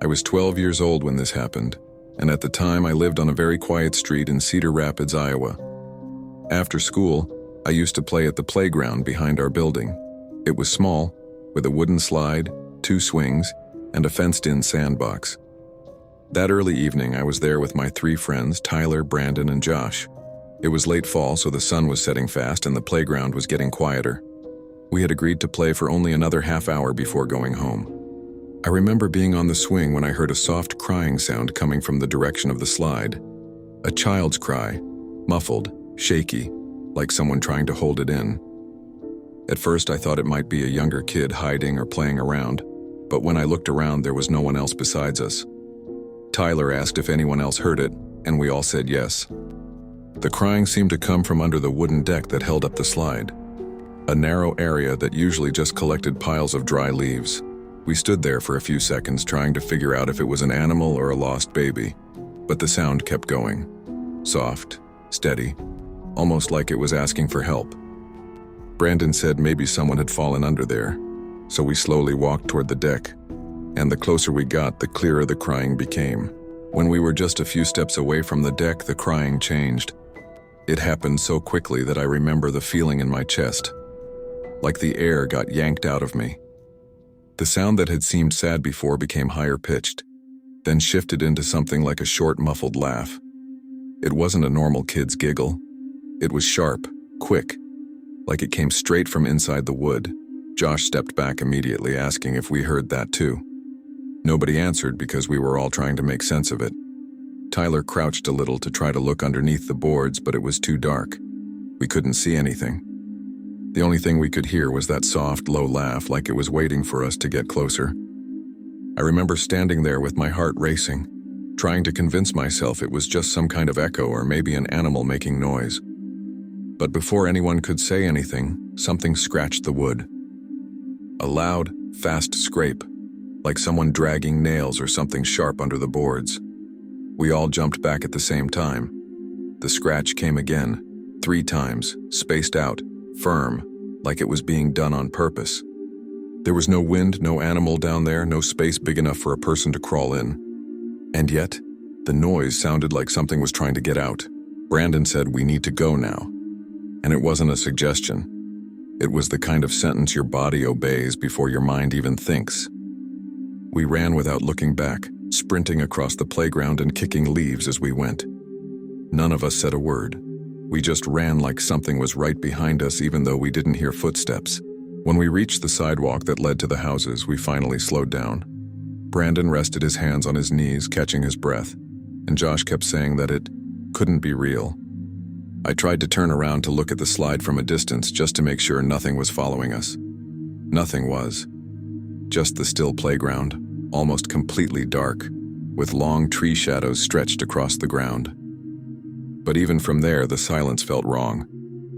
I was 12 years old when this happened, and at the time I lived on a very quiet street in Cedar Rapids, Iowa. After school, I used to play at the playground behind our building. It was small, with a wooden slide, 2 swings, and a fenced-in sandbox. That early evening, I was there with my 3 friends, Tyler, Brandon, and Josh. It was late fall, so the sun was setting fast and the playground was getting quieter. We had agreed to play for only another half hour before going home. I remember being on the swing when I heard a soft crying sound coming from the direction of the slide. A child's cry, muffled, shaky, like someone trying to hold it in. At first I thought it might be a younger kid hiding or playing around, but when I looked around there was no one else besides us. Tyler asked if anyone else heard it, and we all said yes. The crying seemed to come from under the wooden deck that held up the slide, a narrow area that usually just collected piles of dry leaves. We stood there for a few seconds trying to figure out if it was an animal or a lost baby, but the sound kept going. Soft, steady, almost like it was asking for help. Brandon said maybe someone had fallen under there, so we slowly walked toward the deck, and the closer we got, the clearer the crying became. When we were just a few steps away from the deck, the crying changed. It happened so quickly that I remember the feeling in my chest, like the air got yanked out of me. The sound that had seemed sad before became higher pitched, then shifted into something like a short, muffled laugh. It wasn't a normal kid's giggle. It was sharp, quick, like it came straight from inside the wood. Josh stepped back immediately, asking if we heard that too. Nobody answered because we were all trying to make sense of it. Tyler crouched a little to try to look underneath the boards, but it was too dark. We couldn't see anything. The only thing we could hear was that soft, low laugh, like it was waiting for us to get closer. I remember standing there with my heart racing, trying to convince myself it was just some kind of echo or maybe an animal making noise. But before anyone could say anything, something scratched the wood. A loud, fast scrape, like someone dragging nails or something sharp under the boards. We all jumped back at the same time. The scratch came again, 3 times, spaced out, firm, like it was being done on purpose. There was no wind, no animal down there, no space big enough for a person to crawl in. And yet, the noise sounded like something was trying to get out. Brandon said, "We need to go now." And it wasn't a suggestion. It was the kind of sentence your body obeys before your mind even thinks. We ran without looking back, sprinting across the playground and kicking leaves as we went. None of us said a word. We just ran like something was right behind us, even though we didn't hear footsteps. When we reached the sidewalk that led to the houses, we finally slowed down. Brandon rested his hands on his knees, catching his breath, and Josh kept saying that it couldn't be real. I tried to turn around to look at the slide from a distance just to make sure nothing was following us. Nothing was. Just the still playground, almost completely dark, with long tree shadows stretched across the ground. But even from there, the silence felt wrong,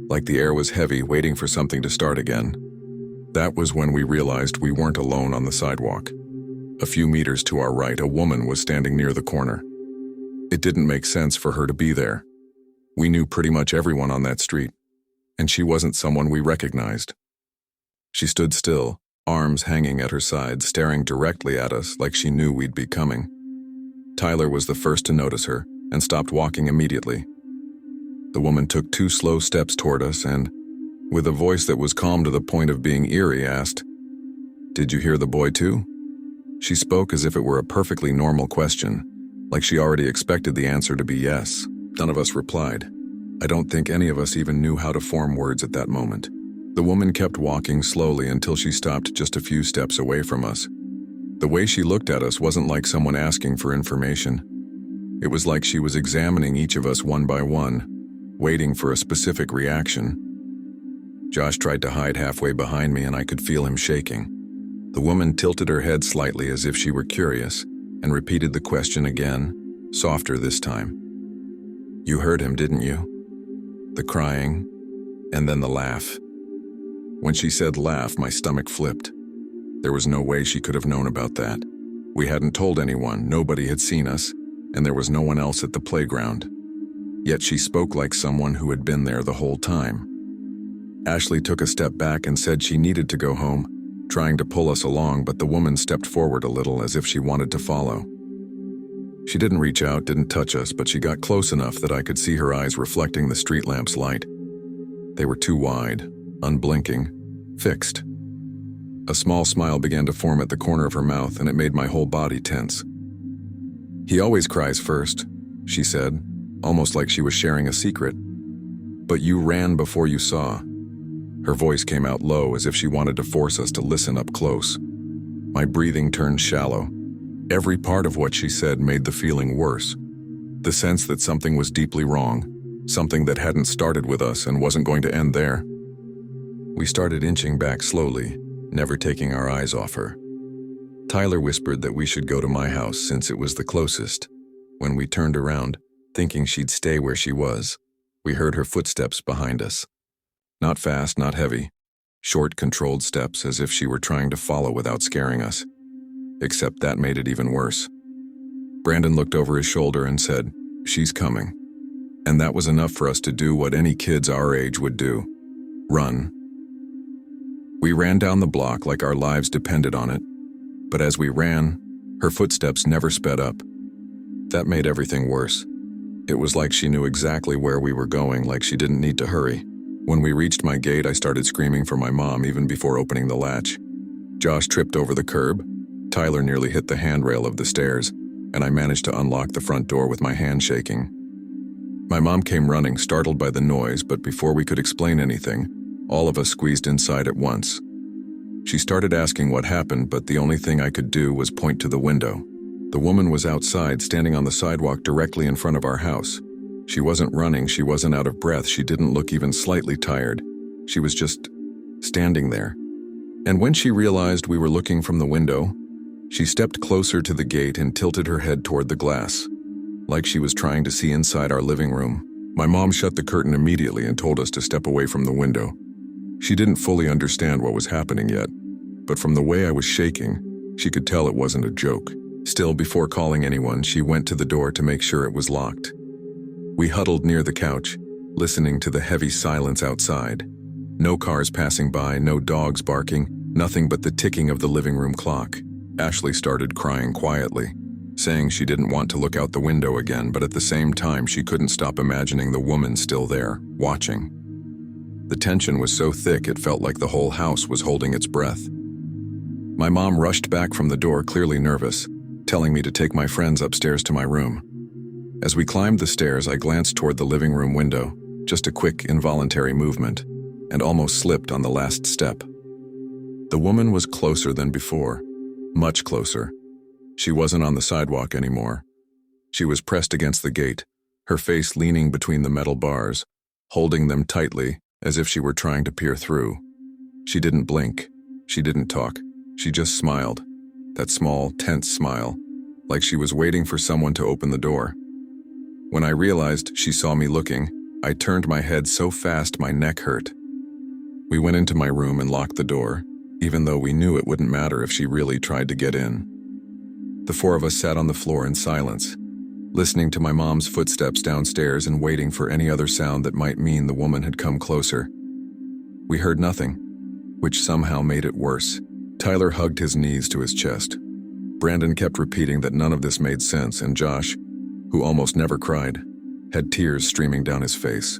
like the air was heavy, waiting for something to start again. That was when we realized we weren't alone on the sidewalk. A few meters to our right, a woman was standing near the corner. It didn't make sense for her to be there. We knew pretty much everyone on that street, and she wasn't someone we recognized. She stood still, arms hanging at her sides, staring directly at us like she knew we'd be coming. Tyler was the first to notice her and stopped walking immediately. The woman took 2 slow steps toward us and, with a voice that was calm to the point of being eerie, asked, "Did you hear the boy too?" She spoke as if it were a perfectly normal question, like she already expected the answer to be yes. None of us replied. I don't think any of us even knew how to form words at that moment. The woman kept walking slowly until she stopped just a few steps away from us. The way she looked at us wasn't like someone asking for information. It was like she was examining each of us one by one, waiting for a specific reaction. Josh tried to hide halfway behind me and I could feel him shaking. The woman tilted her head slightly as if she were curious and repeated the question again, softer this time. "You heard him, didn't you?" The crying, and then the laugh. When she said laugh, my stomach flipped. There was no way she could have known about that. We hadn't told anyone, nobody had seen us, and there was no one else at the playground. Yet she spoke like someone who had been there the whole time. Ashley took a step back and said she needed to go home, trying to pull us along, but the woman stepped forward a little as if she wanted to follow. She didn't reach out, didn't touch us, but she got close enough that I could see her eyes reflecting the street lamp's light. They were too wide, unblinking, fixed. A small smile began to form at the corner of her mouth, and it made my whole body tense. "He always cries first," she said, almost like she was sharing a secret. "But you ran before you saw." Her voice came out low as if she wanted to force us to listen up close. My breathing turned shallow. Every part of what she said made the feeling worse. The sense that something was deeply wrong, something that hadn't started with us and wasn't going to end there. We started inching back slowly, never taking our eyes off her. Tyler whispered that we should go to my house since it was the closest. When we turned around, thinking she'd stay where she was, we heard her footsteps behind us. Not fast, not heavy. Short, controlled steps as if she were trying to follow without scaring us. Except that made it even worse. Brandon looked over his shoulder and said, "She's coming." And that was enough for us to do what any kids our age would do: run. We ran down the block like our lives depended on it. But as we ran, her footsteps never sped up. That made everything worse. It was like she knew exactly where we were going, like she didn't need to hurry. When we reached my gate, I started screaming for my mom even before opening the latch. Josh tripped over the curb. Tyler nearly hit the handrail of the stairs, and I managed to unlock the front door with my hand shaking. My mom came running, startled by the noise, but before we could explain anything, all of us squeezed inside at once. She started asking what happened, but the only thing I could do was point to the window. The woman was outside, standing on the sidewalk directly in front of our house. She wasn't running, she wasn't out of breath, she didn't look even slightly tired. She was just standing there. And when she realized we were looking from the window, she stepped closer to the gate and tilted her head toward the glass, like she was trying to see inside our living room. My mom shut the curtain immediately and told us to step away from the window. She didn't fully understand what was happening yet, but from the way I was shaking, she could tell it wasn't a joke. Still, before calling anyone, she went to the door to make sure it was locked. We huddled near the couch, listening to the heavy silence outside. No cars passing by, no dogs barking, nothing but the ticking of the living room clock. Ashley started crying quietly, saying she didn't want to look out the window again, but at the same time she couldn't stop imagining the woman still there, watching. The tension was so thick it felt like the whole house was holding its breath. My mom rushed back from the door, clearly nervous, telling me to take my friends upstairs to my room. As we climbed the stairs, I glanced toward the living room window, just a quick, involuntary movement, and almost slipped on the last step. The woman was closer than before, much closer. She wasn't on the sidewalk anymore. She was pressed against the gate, her face leaning between the metal bars, holding them tightly as if she were trying to peer through. She didn't blink. She didn't talk. She just smiled, that small, tense smile, like she was waiting for someone to open the door. When I realized she saw me looking, I turned my head so fast my neck hurt. We went into my room and locked the door, even though we knew it wouldn't matter if she really tried to get in. The four of us sat on the floor in silence, listening to my mom's footsteps downstairs and waiting for any other sound that might mean the woman had come closer. We heard nothing, which somehow made it worse. Tyler hugged his knees to his chest. Brandon kept repeating that none of this made sense, and Josh, who almost never cried, had tears streaming down his face.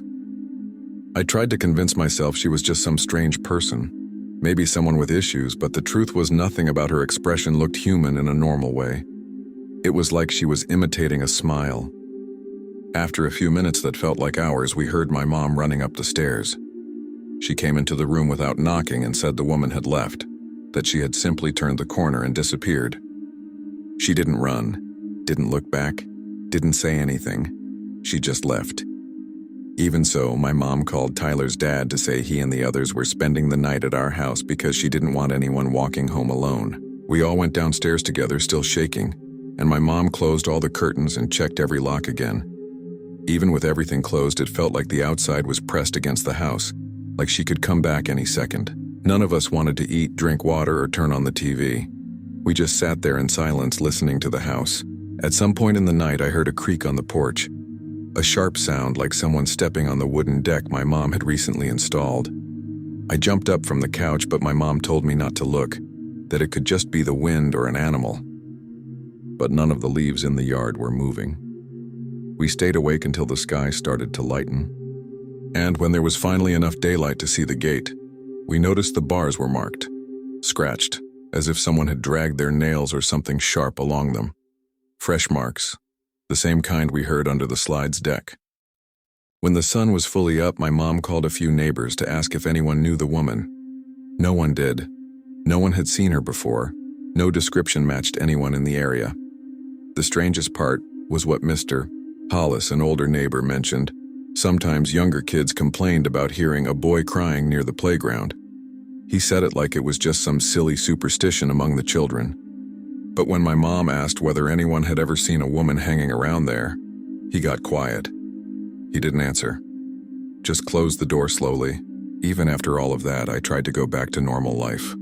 I tried to convince myself she was just some strange person, maybe someone with issues, but the truth was nothing about her expression looked human in a normal way. It was like she was imitating a smile. After a few minutes that felt like hours, we heard my mom running up the stairs. She came into the room without knocking and said the woman had left, that she had simply turned the corner and disappeared. She didn't run, didn't look back, didn't say anything. She just left. Even so, my mom called Tyler's dad to say he and the others were spending the night at our house because she didn't want anyone walking home alone. We all went downstairs together, still shaking, and my mom closed all the curtains and checked every lock again. Even with everything closed, it felt like the outside was pressed against the house, like she could come back any second. None of us wanted to eat, drink water, or turn on the TV. We just sat there in silence listening to the house. At some point in the night, I heard a creak on the porch, a sharp sound like someone stepping on the wooden deck my mom had recently installed. I jumped up from the couch, but my mom told me not to look, that it could just be the wind or an animal. But none of the leaves in the yard were moving. We stayed awake until the sky started to lighten. And when there was finally enough daylight to see the gate, we noticed the bars were marked, scratched, as if someone had dragged their nails or something sharp along them. Fresh marks, the same kind we heard under the slide's deck. When the sun was fully up, my mom called a few neighbors to ask if anyone knew the woman. No one did. No one had seen her before. No description matched anyone in the area. The strangest part was what Mr. Hollis, an older neighbor, mentioned. Sometimes younger kids complained about hearing a boy crying near the playground. He said it like it was just some silly superstition among the children. But when my mom asked whether anyone had ever seen a woman hanging around there, he got quiet. He didn't answer. Just closed the door slowly. Even after all of that, I tried to go back to normal life.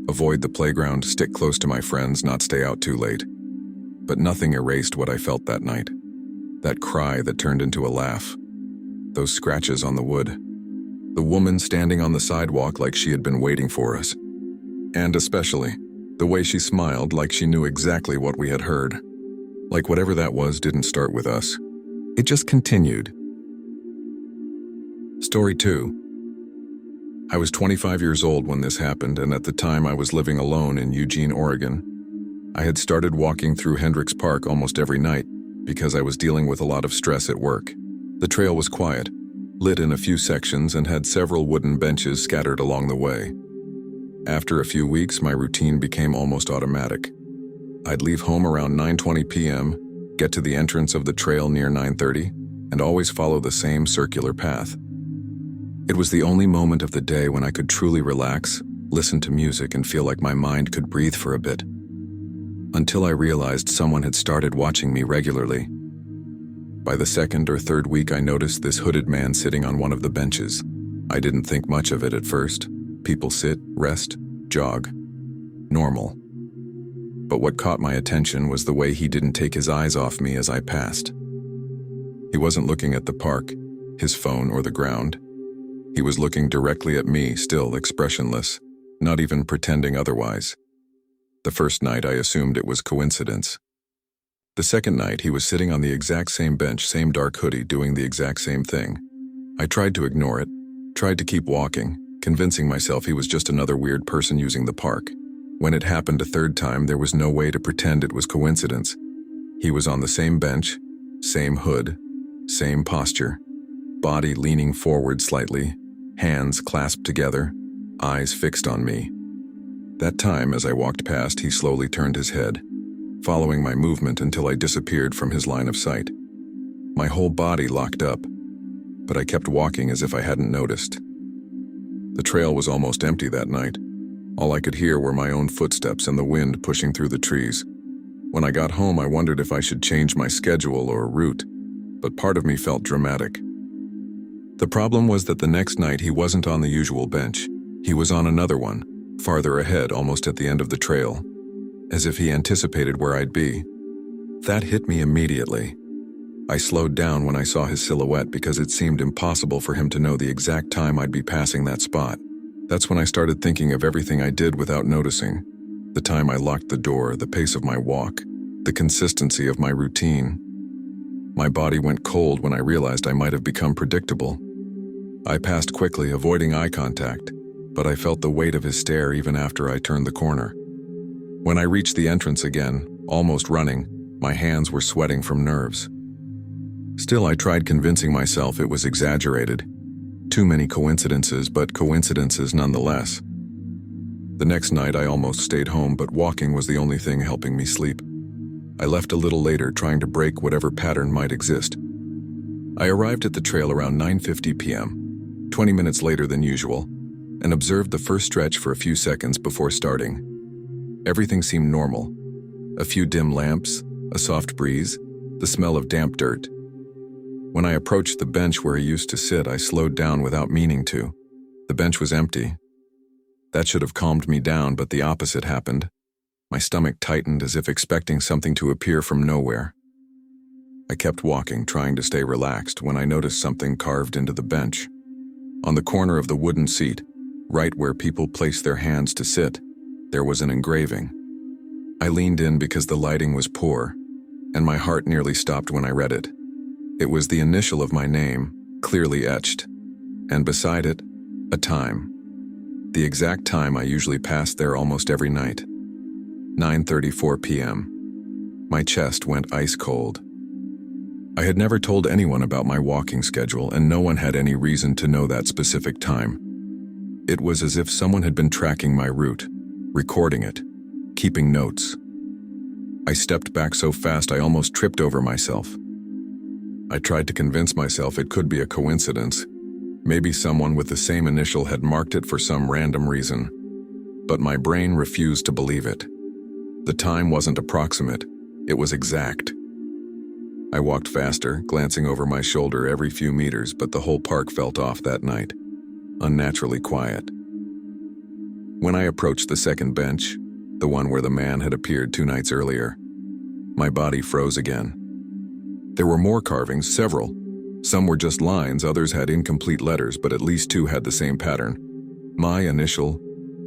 Avoid the playground, stick close to my friends, not stay out too late. But nothing erased what I felt that night. That cry that turned into a laugh. Those scratches on the wood. The woman standing on the sidewalk like she had been waiting for us. And especially, the way she smiled like she knew exactly what we had heard. Like whatever that was didn't start with us. It just continued. Story 2. I was 25 years old when this happened, and at the time I was living alone in Eugene, Oregon. I had started walking through Hendricks Park almost every night because I was dealing with a lot of stress at work. The trail was quiet, lit in a few sections, and had several wooden benches scattered along the way. After a few weeks, my routine became almost automatic. I'd leave home around 9:20 p.m., get to the entrance of the trail near 9:30, and always follow the same circular path. It was the only moment of the day when I could truly relax, listen to music, and feel like my mind could breathe for a bit. Until I realized someone had started watching me regularly. By the second or third week, I noticed this hooded man sitting on one of the benches. I didn't think much of it at first. People sit, rest, jog. Normal. But what caught my attention was the way he didn't take his eyes off me as I passed. He wasn't looking at the park, his phone, or the ground. He was looking directly at me, still expressionless, not even pretending otherwise. The first night, I assumed it was coincidence. The second night, he was sitting on the exact same bench, same dark hoodie, doing the exact same thing. I tried to ignore it, tried to keep walking, convincing myself he was just another weird person using the park. When it happened a third time, there was no way to pretend it was coincidence. He was on the same bench, same hood, same posture, body leaning forward slightly, hands clasped together, eyes fixed on me. That time, as I walked past, he slowly turned his head, following my movement until I disappeared from his line of sight. My whole body locked up, but I kept walking as if I hadn't noticed. The trail was almost empty that night. All I could hear were my own footsteps and the wind pushing through the trees. When I got home, I wondered if I should change my schedule or route, but part of me felt dramatic. The problem was that the next night he wasn't on the usual bench. He was on another one, farther ahead, almost at the end of the trail, as if he anticipated where I'd be. That hit me immediately. I slowed down when I saw his silhouette because it seemed impossible for him to know the exact time I'd be passing that spot. That's when I started thinking of everything I did without noticing. The time I locked the door, the pace of my walk, the consistency of my routine. My body went cold when I realized I might have become predictable. I passed quickly, avoiding eye contact, but I felt the weight of his stare even after I turned the corner. When I reached the entrance again, almost running, my hands were sweating from nerves. Still, I tried convincing myself it was exaggerated. Too many coincidences, but coincidences nonetheless. The next night, I almost stayed home, but walking was the only thing helping me sleep. I left a little later, trying to break whatever pattern might exist. I arrived at the trail around 9:50 p.m., 20 minutes later than usual, and observed the first stretch for a few seconds before starting. Everything seemed normal. A few dim lamps, a soft breeze, the smell of damp dirt. When I approached the bench where he used to sit, I slowed down without meaning to. The bench was empty. That should have calmed me down, but the opposite happened. My stomach tightened as if expecting something to appear from nowhere. I kept walking, trying to stay relaxed, when I noticed something carved into the bench. On the corner of the wooden seat, Right where people place their hands to sit, there was an engraving. I leaned in because the lighting was poor, and my heart nearly stopped when I read it. It was the initial of my name, clearly etched, and beside it, a time. The exact time I usually passed there almost every night. 9:34 p.m. My chest went ice cold. I had never told anyone about my walking schedule, and no one had any reason to know that specific time. It was as if someone had been tracking my route, recording it, keeping notes. I stepped back so fast I almost tripped over myself. I tried to convince myself it could be a coincidence. Maybe someone with the same initial had marked it for some random reason. But my brain refused to believe it. The time wasn't approximate, it was exact. I walked faster, glancing over my shoulder every few meters, but the whole park felt off that night, unnaturally quiet. When I approached the second bench, the one where the man had appeared 2 nights earlier, my body froze again. There were more carvings, several. Some were just lines, others had incomplete letters, but at least 2 had the same pattern. My initial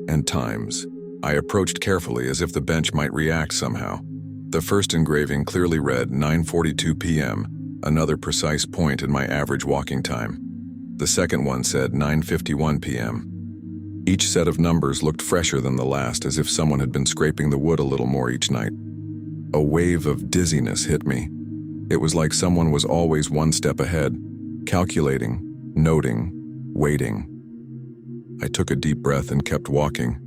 and times. I approached carefully as if the bench might react somehow. The first engraving clearly read 9:42 p.m., another precise point in my average walking time. The second one said 9:51 p.m. Each set of numbers looked fresher than the last, as if someone had been scraping the wood a little more each night. A wave of dizziness hit me. It was like someone was always one step ahead, calculating, noting, waiting. I took a deep breath and kept walking,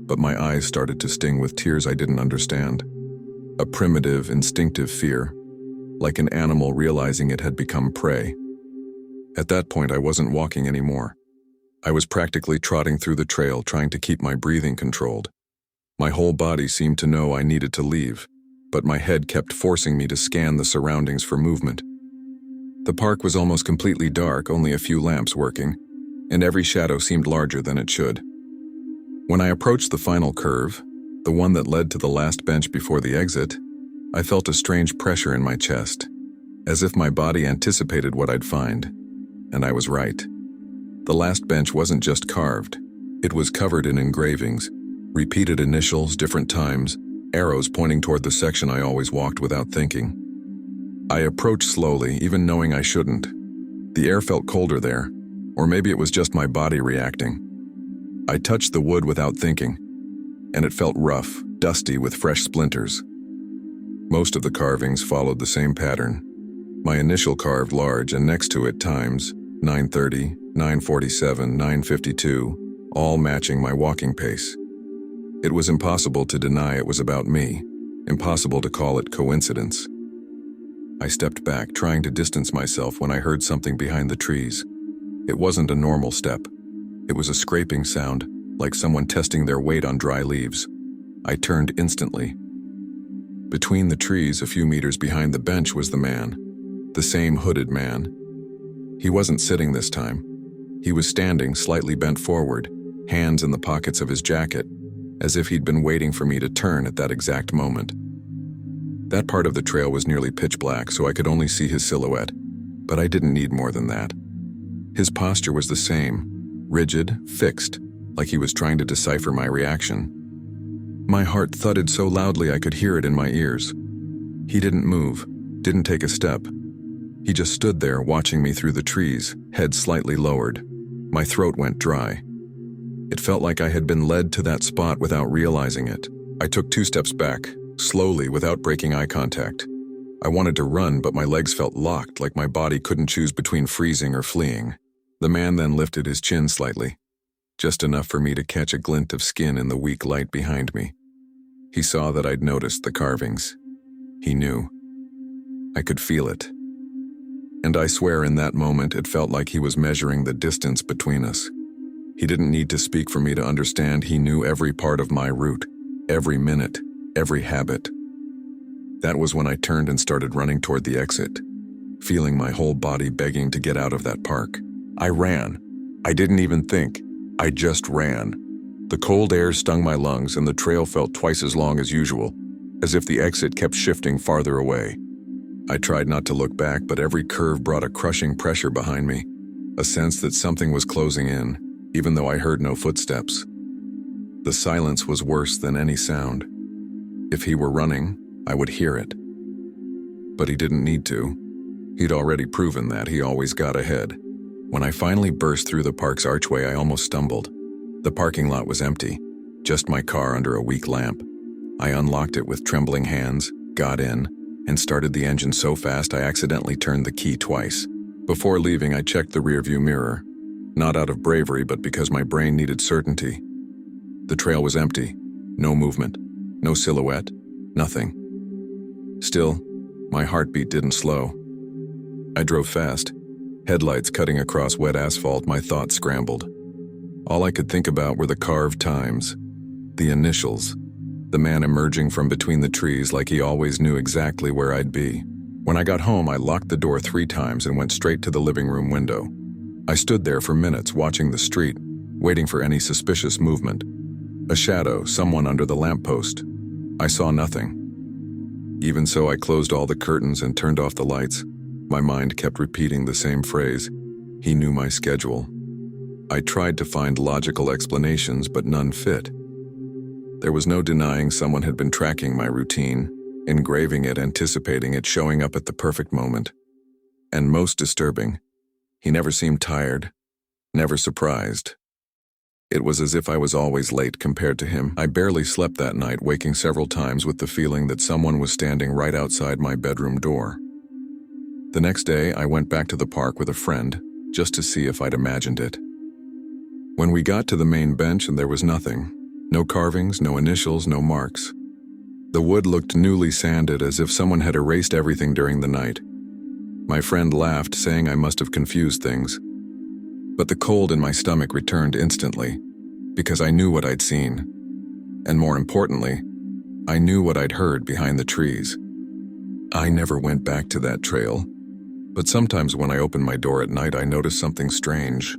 but my eyes started to sting with tears I didn't understand. A primitive, instinctive fear, like an animal realizing it had become prey. At that point, I wasn't walking anymore. I was practically trotting through the trail, trying to keep my breathing controlled. My whole body seemed to know I needed to leave, but my head kept forcing me to scan the surroundings for movement. The park was almost completely dark, only a few lamps working, and every shadow seemed larger than it should. When I approached the final curve, the one that led to the last bench before the exit, I felt a strange pressure in my chest, as if my body anticipated what I'd find, and I was right. The last bench wasn't just carved, it was covered in engravings, repeated initials, different times, arrows pointing toward the section I always walked without thinking. I approached slowly, even knowing I shouldn't. The air felt colder there, or maybe it was just my body reacting. I touched the wood without thinking, and it felt rough, dusty with fresh splinters. Most of the carvings followed the same pattern. My initial carved large, and next to it times, 9:30, 9:47, 9:52, all matching my walking pace. It was impossible to deny it was about me, impossible to call it coincidence. I stepped back, trying to distance myself when I heard something behind the trees. It wasn't a normal step. It was a scraping sound, like someone testing their weight on dry leaves. I turned instantly. Between the trees, a few meters behind the bench, was the man. The same hooded man. He wasn't sitting this time. He was standing, slightly bent forward, hands in the pockets of his jacket, as if he'd been waiting for me to turn at that exact moment. That part of the trail was nearly pitch black, so I could only see his silhouette, but I didn't need more than that. His posture was the same, rigid, fixed, like he was trying to decipher my reaction. My heart thudded so loudly I could hear it in my ears. He didn't move, didn't take a step. He just stood there watching me through the trees, head slightly lowered. My throat went dry. It felt like I had been led to that spot without realizing it. I took 2 steps back, slowly, without breaking eye contact. I wanted to run, but my legs felt locked, like my body couldn't choose between freezing or fleeing. The man then lifted his chin slightly, just enough for me to catch a glint of skin in the weak light behind me. He saw that I'd noticed the carvings. He knew. I could feel it. And I swear in that moment it felt like he was measuring the distance between us. He didn't need to speak for me to understand. He knew every part of my route, every minute, every habit. That was when I turned and started running toward the exit, feeling my whole body begging to get out of that park. I ran. I didn't even think. I just ran. The cold air stung my lungs and the trail felt twice as long as usual, as if the exit kept shifting farther away. I tried not to look back, but every curve brought a crushing pressure behind me, a sense that something was closing in, even though I heard no footsteps. The silence was worse than any sound. If he were running, I would hear it. But he didn't need to. He'd already proven that he always got ahead. When I finally burst through the park's archway, I almost stumbled. The parking lot was empty, just my car under a weak lamp. I unlocked it with trembling hands, got in, and started the engine so fast I accidentally turned the key twice. Before leaving, I checked the rearview mirror, not out of bravery, but because my brain needed certainty. The trail was empty, no movement, no silhouette, nothing. Still, my heartbeat didn't slow. I drove fast, headlights cutting across wet asphalt. My thoughts scrambled. All I could think about were the carved times, the initials, the man emerging from between the trees like he always knew exactly where I'd be. When I got home, I locked the door 3 times and went straight to the living room window. I stood there for minutes watching the street, waiting for any suspicious movement. A shadow, someone under the lamppost. I saw nothing. Even so, I closed all the curtains and turned off the lights. My mind kept repeating the same phrase. He knew my schedule. I tried to find logical explanations, but none fit. There was no denying someone had been tracking my routine, engraving it, anticipating it, showing up at the perfect moment. And most disturbing, he never seemed tired, never surprised. It was as if I was always late compared to him. I barely slept that night, waking several times with the feeling that someone was standing right outside my bedroom door. The next day, I went back to the park with a friend, just to see if I'd imagined it. When we got to the main bench, and there was nothing. No carvings, no initials, no marks. The wood looked newly sanded, as if someone had erased everything during the night. My friend laughed, saying I must have confused things. But the cold in my stomach returned instantly, because I knew what I'd seen. And more importantly, I knew what I'd heard behind the trees. I never went back to that trail, but sometimes when I opened my door at night, I noticed something strange.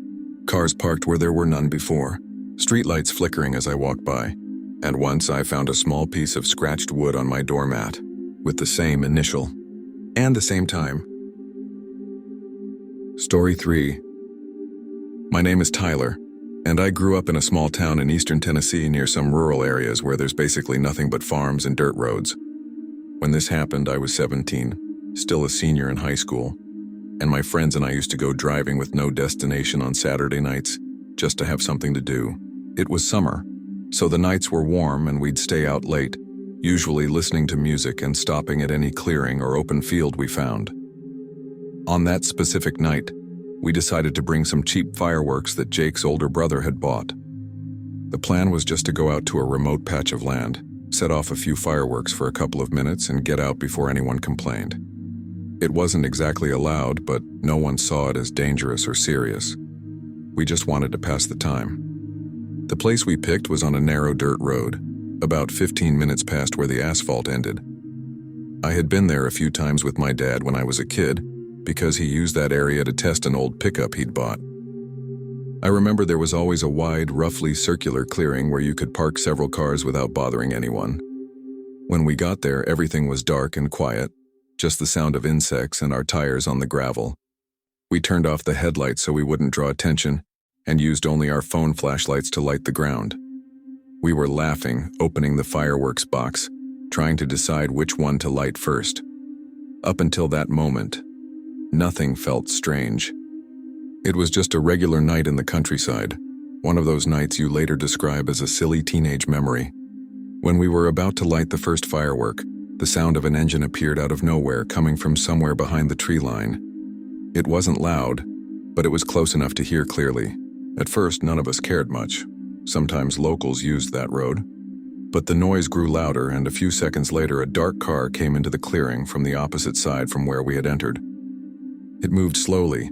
Cars parked where there were none before, streetlights flickering as I walked by, and once I found a small piece of scratched wood on my doormat, with the same initial, and the same time. Story 3. My name is Tyler, and I grew up in a small town in eastern Tennessee near some rural areas where there's basically nothing but farms and dirt roads. When this happened, I was 17, still a senior in high school, and my friends and I used to go driving with no destination on Saturday nights, just to have something to do. It was summer, so the nights were warm and we'd stay out late, usually listening to music and stopping at any clearing or open field we found. On that specific night, we decided to bring some cheap fireworks that Jake's older brother had bought. The plan was just to go out to a remote patch of land, set off a few fireworks for a couple of minutes, and get out before anyone complained. It wasn't exactly allowed, but no one saw it as dangerous or serious. We just wanted to pass the time. The place we picked was on a narrow dirt road, about 15 minutes past where the asphalt ended. I had been there a few times with my dad when I was a kid, because he used that area to test an old pickup he'd bought. I remember there was always a wide, roughly circular clearing where you could park several cars without bothering anyone. When we got there, everything was dark and quiet, just the sound of insects and our tires on the gravel. We turned off the headlights so we wouldn't draw attention, and used only our phone flashlights to light the ground. We were laughing, opening the fireworks box, trying to decide which one to light first. Up until that moment, nothing felt strange. It was just a regular night in the countryside, one of those nights you later describe as a silly teenage memory. When we were about to light the first firework, the sound of an engine appeared out of nowhere, coming from somewhere behind the tree line. It wasn't loud, but it was close enough to hear clearly. At first, none of us cared much. Sometimes locals used that road. But the noise grew louder, and a few seconds later, a dark car came into the clearing from the opposite side from where we had entered. It moved slowly,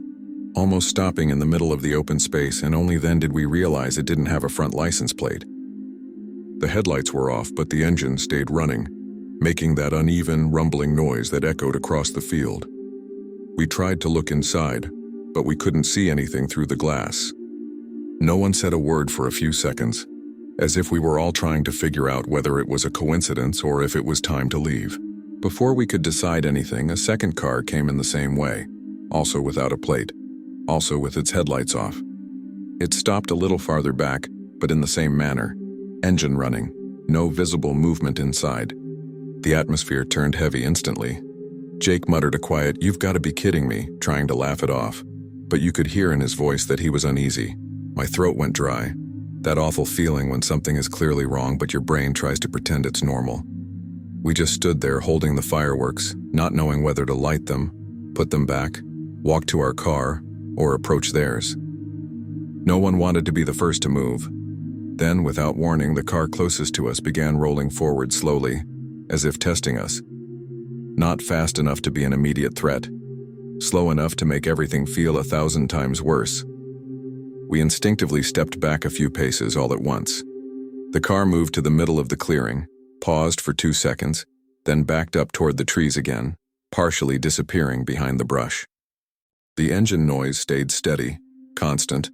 almost stopping in the middle of the open space, and only then did we realize it didn't have a front license plate. The headlights were off, but the engine stayed running, making that uneven, rumbling noise that echoed across the field. We tried to look inside, but we couldn't see anything through the glass. No one said a word for a few seconds, as if we were all trying to figure out whether it was a coincidence or if it was time to leave. Before we could decide anything, a second car came in the same way, also without a plate, also with its headlights off. It stopped a little farther back, but in the same manner. Engine running, no visible movement inside. The atmosphere turned heavy instantly. Jake muttered a quiet, "You've got to be kidding me," trying to laugh it off. But you could hear in his voice that he was uneasy. My throat went dry. That awful feeling when something is clearly wrong but your brain tries to pretend it's normal. We just stood there holding the fireworks, not knowing whether to light them, put them back, walk to our car, or approach theirs. No one wanted to be the first to move. Then, without warning, the car closest to us began rolling forward slowly, as if testing us. Not fast enough to be an immediate threat, slow enough to make everything feel 1,000 times worse. We instinctively stepped back a few paces all at once. The car moved to the middle of the clearing, paused for 2 seconds, then backed up toward the trees again, partially disappearing behind the brush. The engine noise stayed steady, constant,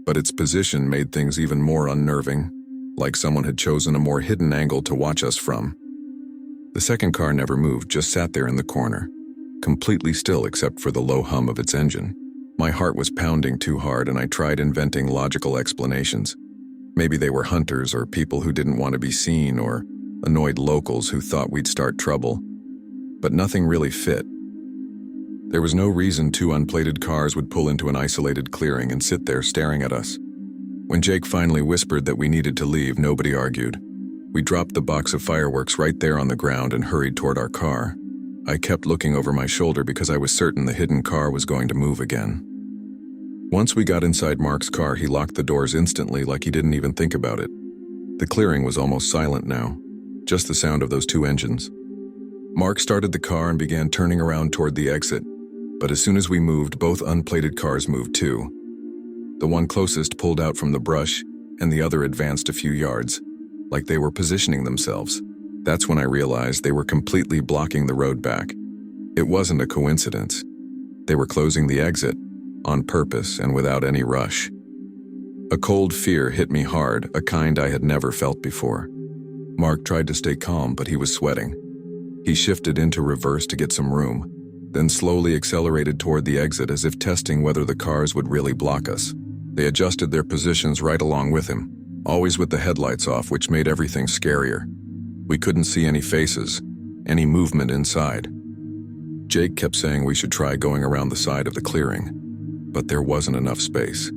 but its position made things even more unnerving, like someone had chosen a more hidden angle to watch us from. The second car never moved, just sat there in the corner, completely still except for the low hum of its engine. My heart was pounding too hard and I tried inventing logical explanations. Maybe they were hunters or people who didn't want to be seen or annoyed locals who thought we'd start trouble. But nothing really fit. There was no reason 2 unplated cars would pull into an isolated clearing and sit there staring at us. When Jake finally whispered that we needed to leave, nobody argued. We dropped the box of fireworks right there on the ground and hurried toward our car. I kept looking over my shoulder because I was certain the hidden car was going to move again. Once we got inside Mark's car, he locked the doors instantly like he didn't even think about it. The clearing was almost silent now, just the sound of those 2 engines. Mark started the car and began turning around toward the exit, but as soon as we moved, both unplated cars moved too. The one closest pulled out from the brush, and the other advanced a few yards, like they were positioning themselves. That's when I realized they were completely blocking the road back. It wasn't a coincidence. They were closing the exit, on purpose and without any rush. A cold fear hit me hard, a kind I had never felt before. Mark tried to stay calm, but he was sweating. He shifted into reverse to get some room, then slowly accelerated toward the exit as if testing whether the cars would really block us. They adjusted their positions right along with him, always with the headlights off, which made everything scarier. We couldn't see any faces, any movement inside. Jake kept saying we should try going around the side of the clearing, but there wasn't enough space.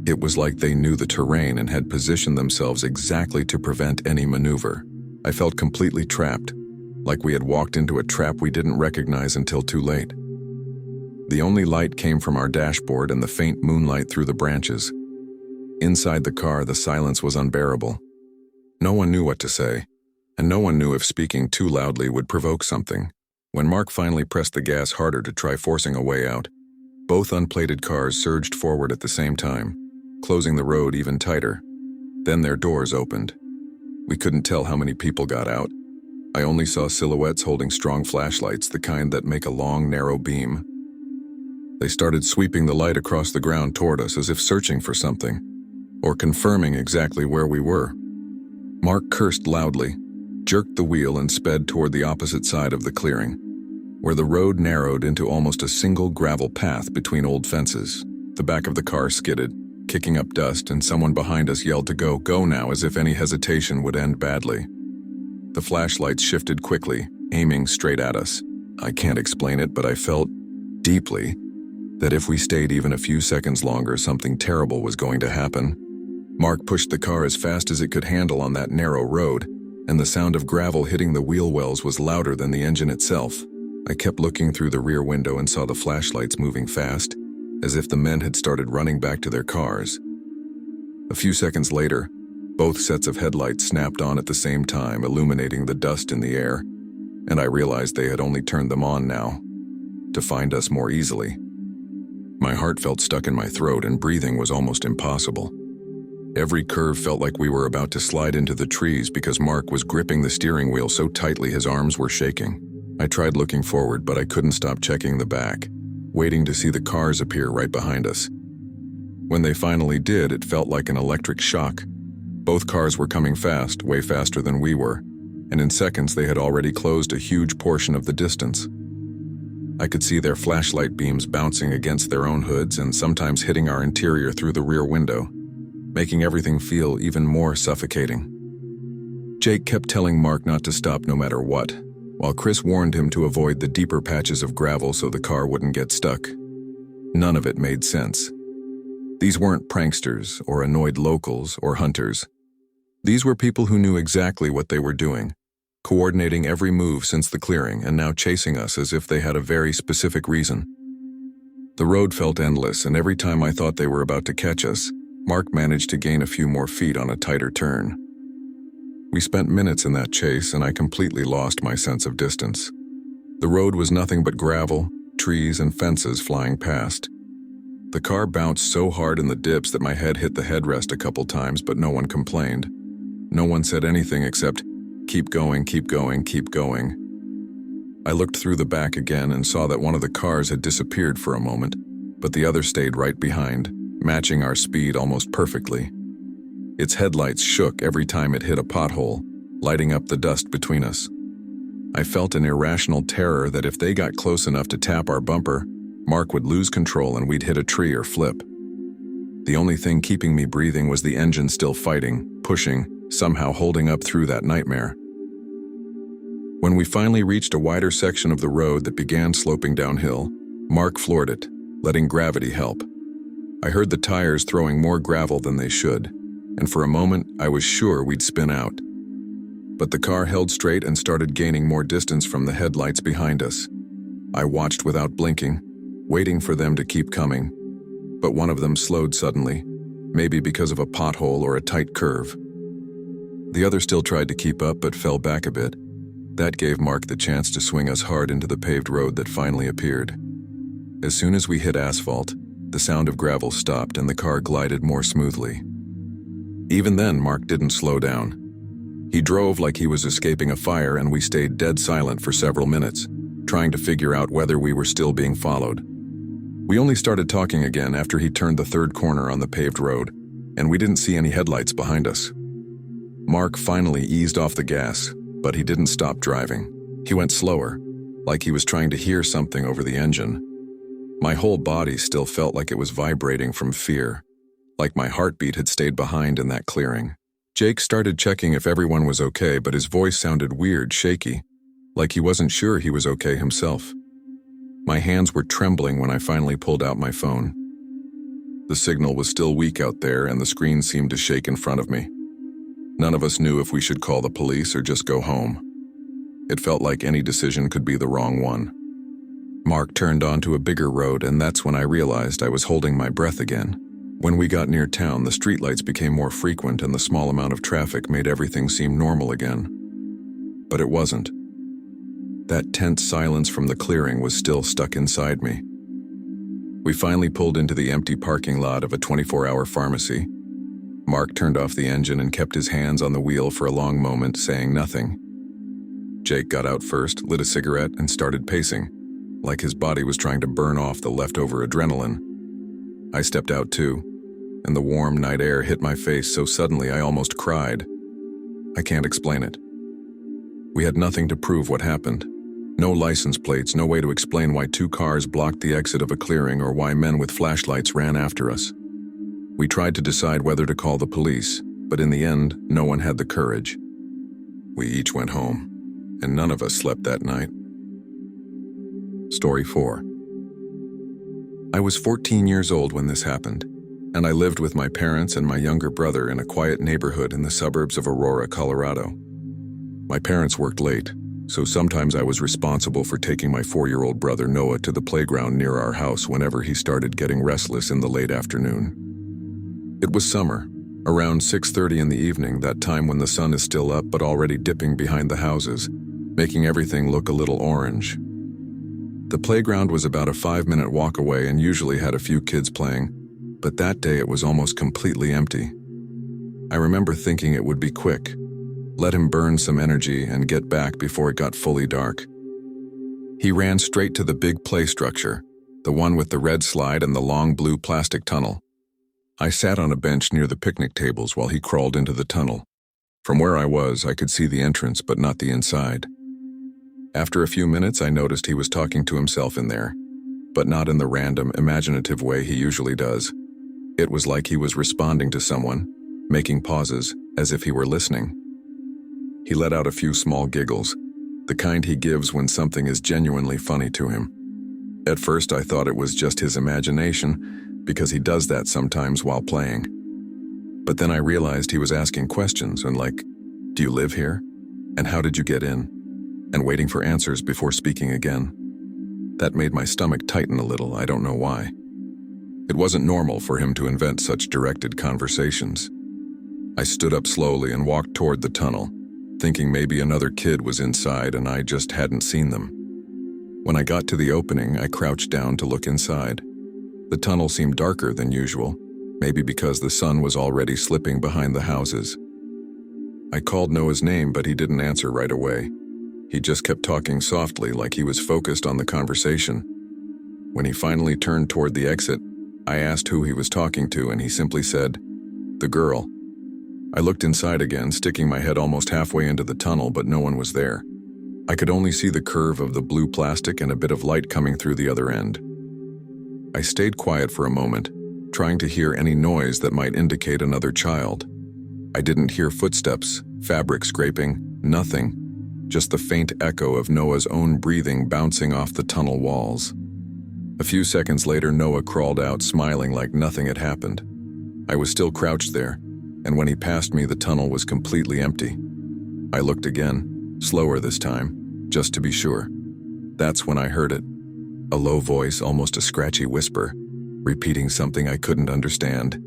It was like they knew the terrain and had positioned themselves exactly to prevent any maneuver. I felt completely trapped, like we had walked into a trap we didn't recognize until too late. The only light came from our dashboard and the faint moonlight through the branches. Inside the car, the silence was unbearable. No one knew what to say, and no one knew if speaking too loudly would provoke something. When Mark finally pressed the gas harder to try forcing a way out, both unplated cars surged forward at the same time, closing the road even tighter. Then their doors opened. We couldn't tell how many people got out. I only saw silhouettes holding strong flashlights, the kind that make a long, narrow beam. They started sweeping the light across the ground toward us as if searching for something, or confirming exactly where we were. Mark cursed loudly, jerked the wheel and sped toward the opposite side of the clearing, where the road narrowed into almost a single gravel path between old fences. The back of the car skidded, kicking up dust, and someone behind us yelled to go now, as if any hesitation would end badly. The flashlights shifted quickly, aiming straight at us. I can't explain it, but I felt, deeply, that if we stayed even a few seconds longer, something terrible was going to happen. Mark pushed the car as fast as it could handle on that narrow road, and the sound of gravel hitting the wheel wells was louder than the engine itself. I kept looking through the rear window and saw the flashlights moving fast, as if the men had started running back to their cars. A few seconds later, both sets of headlights snapped on at the same time, illuminating the dust in the air, and I realized they had only turned them on now, to find us more easily. My heart felt stuck in my throat and breathing was almost impossible. Every curve felt like we were about to slide into the trees because Mark was gripping the steering wheel so tightly his arms were shaking. I tried looking forward, but I couldn't stop checking the back, waiting to see the cars appear right behind us. When they finally did, it felt like an electric shock. Both cars were coming fast, way faster than we were, and in seconds they had already closed a huge portion of the distance. I could see their flashlight beams bouncing against their own hoods and sometimes hitting our interior through the rear window. making everything feel even more suffocating. Jake kept telling Mark not to stop no matter what, while Chris warned him to avoid the deeper patches of gravel so the car wouldn't get stuck. None of it made sense. These weren't pranksters or annoyed locals or hunters. These were people who knew exactly what they were doing, coordinating every move since the clearing and now chasing us as if they had a very specific reason. The road felt endless, and every time I thought they were about to catch us, Mark managed to gain a few more feet on a tighter turn. We spent minutes in that chase, and I completely lost my sense of distance. The road was nothing but gravel, trees, and fences flying past. The car bounced so hard in the dips that my head hit the headrest a couple times, but no one complained. No one said anything except, "Keep going, keep going, keep going." I looked through the back again and saw that one of the cars had disappeared for a moment, but the other stayed right behind, matching our speed almost perfectly. Its headlights shook every time it hit a pothole, lighting up the dust between us. I felt an irrational terror that if they got close enough to tap our bumper, Mark would lose control and we'd hit a tree or flip. The only thing keeping me breathing was the engine still fighting, pushing, somehow holding up through that nightmare. When we finally reached a wider section of the road that began sloping downhill, Mark floored it, letting gravity help. I heard the tires throwing more gravel than they should, and for a moment I was sure we'd spin out. But the car held straight and started gaining more distance from the headlights behind us. I watched without blinking, waiting for them to keep coming, but one of them slowed suddenly, maybe because of a pothole or a tight curve. The other still tried to keep up but fell back a bit. That gave Mark the chance to swing us hard into the paved road that finally appeared. As soon as we hit asphalt, the sound of gravel stopped and the car glided more smoothly. Even then, Mark didn't slow down. He drove like he was escaping a fire, and we stayed dead silent for several minutes, trying to figure out whether we were still being followed. We only started talking again after he turned the third corner on the paved road, and we didn't see any headlights behind us. Mark finally eased off the gas, but he didn't stop driving. He went slower, like he was trying to hear something over the engine. My whole body still felt like it was vibrating from fear, like my heartbeat had stayed behind in that clearing. Jake started checking if everyone was okay, but his voice sounded weird, shaky, like he wasn't sure he was okay himself. My hands were trembling when I finally pulled out my phone. The signal was still weak out there, and the screen seemed to shake in front of me. None of us knew if we should call the police or just go home. It felt like any decision could be the wrong one. Mark turned onto a bigger road, and that's when I realized I was holding my breath again. When we got near town, the streetlights became more frequent and the small amount of traffic made everything seem normal again. But it wasn't. That tense silence from the clearing was still stuck inside me. We finally pulled into the empty parking lot of a 24-hour pharmacy. Mark turned off the engine and kept his hands on the wheel for a long moment, saying nothing. Jake got out first, lit a cigarette, and started pacing, like his body was trying to burn off the leftover adrenaline. I stepped out too, and the warm night air hit my face so suddenly I almost cried. I can't explain it. We had nothing to prove what happened. No license plates, no way to explain why two cars blocked the exit of a clearing or why men with flashlights ran after us. We tried to decide whether to call the police, but in the end, no one had the courage. We each went home, and none of us slept that night. Story 4. I was 14 years old when this happened, and I lived with my parents and my younger brother in a quiet neighborhood in the suburbs of Aurora, Colorado. My parents worked late, so sometimes I was responsible for taking my 4-year-old brother Noah to the playground near our house whenever he started getting restless in the late afternoon. It was summer, around 6:30 in the evening, that time when the sun is still up but already dipping behind the houses, making everything look a little orange. The playground was about a 5-minute walk away and usually had a few kids playing, but that day it was almost completely empty. I remember thinking it would be quick, let him burn some energy and get back before it got fully dark. He ran straight to the big play structure, the one with the red slide and the long blue plastic tunnel. I sat on a bench near the picnic tables while he crawled into the tunnel. From where I was, I could see the entrance but not the inside. After a few minutes, I noticed he was talking to himself in there, but not in the random, imaginative way he usually does. It was like he was responding to someone, making pauses, as if he were listening. He let out a few small giggles, the kind he gives when something is genuinely funny to him. At first I thought it was just his imagination, because he does that sometimes while playing. But then I realized he was asking questions and like, "Do you live here? And how did you get in?" and waiting for answers before speaking again. That made my stomach tighten a little, I don't know why. It wasn't normal for him to invent such directed conversations. I stood up slowly and walked toward the tunnel, thinking maybe another kid was inside and I just hadn't seen them. When I got to the opening, I crouched down to look inside. The tunnel seemed darker than usual, maybe because the sun was already slipping behind the houses. I called Noah's name, but he didn't answer right away. He just kept talking softly, like he was focused on the conversation. When he finally turned toward the exit, I asked who he was talking to, and he simply said, "The girl." I looked inside again, sticking my head almost halfway into the tunnel, but no one was there. I could only see the curve of the blue plastic and a bit of light coming through the other end. I stayed quiet for a moment, trying to hear any noise that might indicate another child. I didn't hear footsteps, fabric scraping, nothing, just the faint echo of Noah's own breathing bouncing off the tunnel walls. A few seconds later, Noah crawled out, smiling like nothing had happened. I was still crouched there, and when he passed me, the tunnel was completely empty. I looked again, slower this time, just to be sure. That's when I heard it. A low voice, almost a scratchy whisper, repeating something I couldn't understand.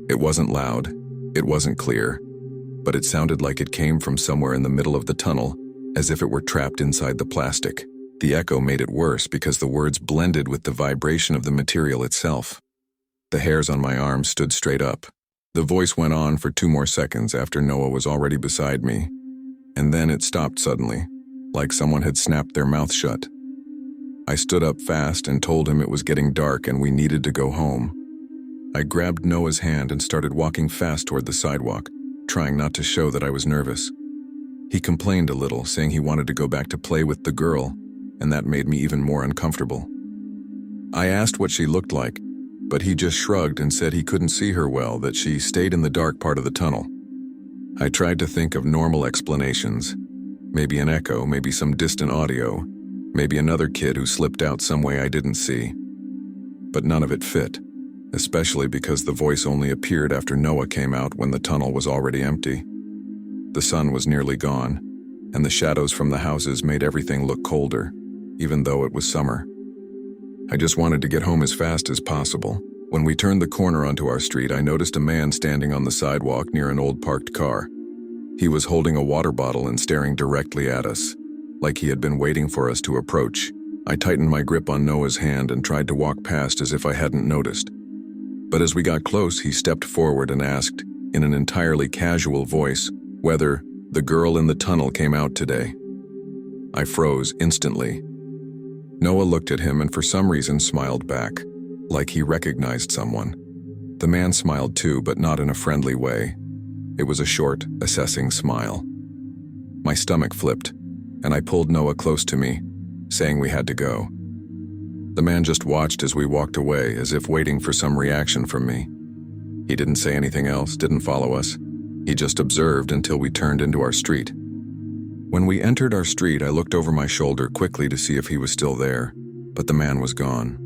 It wasn't loud, it wasn't clear, but it sounded like it came from somewhere in the middle of the tunnel, as if it were trapped inside the plastic. The echo made it worse because the words blended with the vibration of the material itself. The hairs on my arms stood straight up. The voice went on for 2 more seconds after Noah was already beside me, and then it stopped suddenly, like someone had snapped their mouth shut. I stood up fast and told him it was getting dark and we needed to go home. I grabbed Noah's hand and started walking fast toward the sidewalk, trying not to show that I was nervous. He complained a little, saying he wanted to go back to play with the girl, and that made me even more uncomfortable. I asked what she looked like, but he just shrugged and said he couldn't see her well, that she stayed in the dark part of the tunnel. I tried to think of normal explanations. Maybe an echo, maybe some distant audio, maybe another kid who slipped out some way I didn't see. But none of it fit, especially because the voice only appeared after Noah came out when the tunnel was already empty. The sun was nearly gone, and the shadows from the houses made everything look colder, even though it was summer. I just wanted to get home as fast as possible. When we turned the corner onto our street, I noticed a man standing on the sidewalk near an old parked car. He was holding a water bottle and staring directly at us, like he had been waiting for us to approach. I tightened my grip on Noah's hand and tried to walk past as if I hadn't noticed. But as we got close, he stepped forward and asked, in an entirely casual voice, whether the girl in the tunnel came out today. I froze instantly. Noah looked at him and for some reason smiled back, like he recognized someone. The man smiled too, but not in a friendly way. It was a short, assessing smile. My stomach flipped, and I pulled Noah close to me, saying we had to go. The man just watched as we walked away, as if waiting for some reaction from me. He didn't say anything else, didn't follow us. He just observed until we turned into our street. When we entered our street, I looked over my shoulder quickly to see if he was still there, but the man was gone.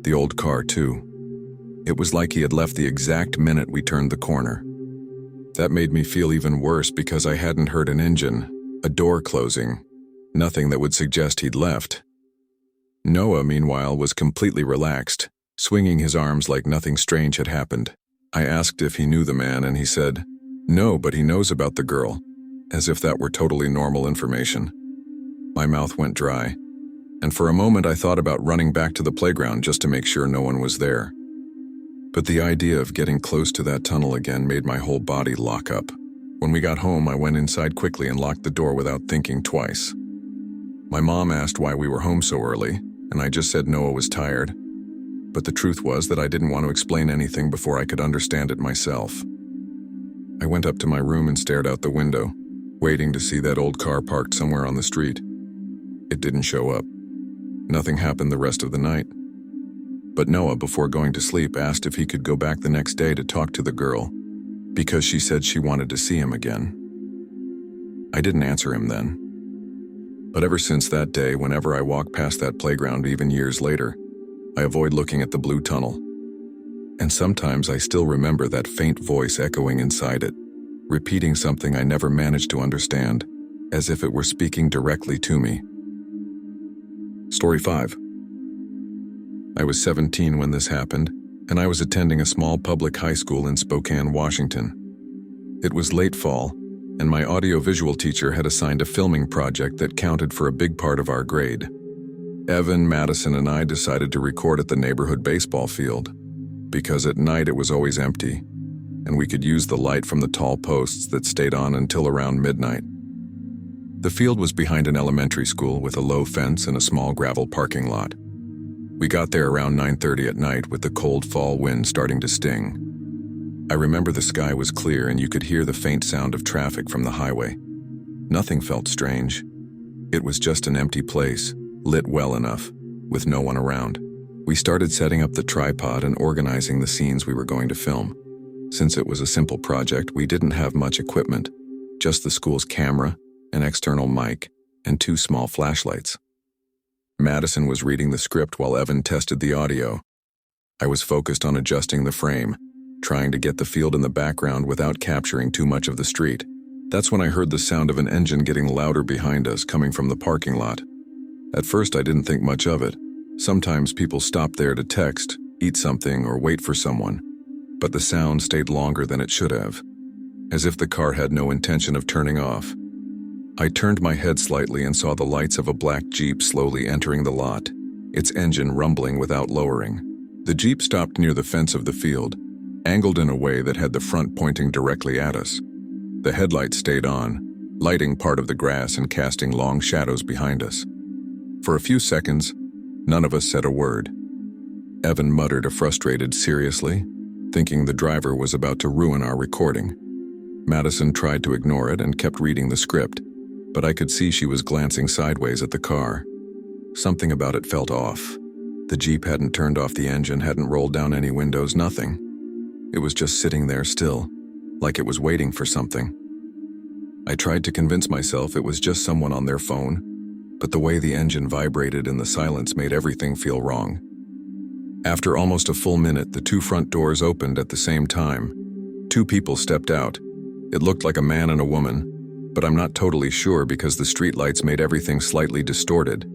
The old car, too. It was like he had left the exact minute we turned the corner. That made me feel even worse because I hadn't heard an engine, a door closing, nothing that would suggest he'd left. Noah, meanwhile, was completely relaxed, swinging his arms like nothing strange had happened. I asked if he knew the man, and he said, "No, but he knows about the girl," as if that were totally normal information. My mouth went dry, and for a moment I thought about running back to the playground just to make sure no one was there. But the idea of getting close to that tunnel again made my whole body lock up. When we got home, I went inside quickly and locked the door without thinking twice. My mom asked why we were home so early, and I just said Noah was tired. But the truth was that I didn't want to explain anything before I could understand it myself. I went up to my room and stared out the window, waiting to see that old car parked somewhere on the street. It didn't show up. Nothing happened the rest of the night. But Noah, before going to sleep, asked if he could go back the next day to talk to the girl, because she said she wanted to see him again. I didn't answer him then. But ever since that day, whenever I walk past that playground, even years later, I avoid looking at the blue tunnel. And sometimes I still remember that faint voice echoing inside it, repeating something I never managed to understand, as if it were speaking directly to me. Story 5. I was 17 when this happened, and I was attending a small public high school in Spokane, Washington. It was late fall, and my audiovisual teacher had assigned a filming project that counted for a big part of our grade. Evan, Madison, and I decided to record at the neighborhood baseball field, because at night it was always empty, and we could use the light from the tall posts that stayed on until around midnight. The field was behind an elementary school with a low fence and a small gravel parking lot. We got there around 9:30 at night with the cold fall wind starting to sting. I remember the sky was clear and you could hear the faint sound of traffic from the highway. Nothing felt strange. It was just an empty place, lit well enough, with no one around. We started setting up the tripod and organizing the scenes we were going to film. Since it was a simple project, we didn't have much equipment, just the school's camera, an external mic, and 2 small flashlights. Madison was reading the script while Evan tested the audio. I was focused on adjusting the frame, trying to get the field in the background without capturing too much of the street. That's when I heard the sound of an engine getting louder behind us coming from the parking lot. At first I didn't think much of it. Sometimes people stopped there to text, eat something, or wait for someone. But the sound stayed longer than it should have, as if the car had no intention of turning off. I turned my head slightly and saw the lights of a black Jeep slowly entering the lot, its engine rumbling without lowering. The Jeep stopped near the fence of the field, angled in a way that had the front pointing directly at us. The headlights stayed on, lighting part of the grass and casting long shadows behind us. For a few seconds, none of us said a word. Evan muttered a frustrated "seriously," thinking the driver was about to ruin our recording. Madison tried to ignore it and kept reading the script, but I could see she was glancing sideways at the car. Something about it felt off. The Jeep hadn't turned off the engine, hadn't rolled down any windows, nothing. It was just sitting there still, like it was waiting for something. I tried to convince myself it was just someone on their phone, but the way the engine vibrated in the silence made everything feel wrong. After almost a full minute, the 2 front doors opened at the same time. 2 people stepped out. It looked like a man and a woman, but I'm not totally sure because the streetlights made everything slightly distorted.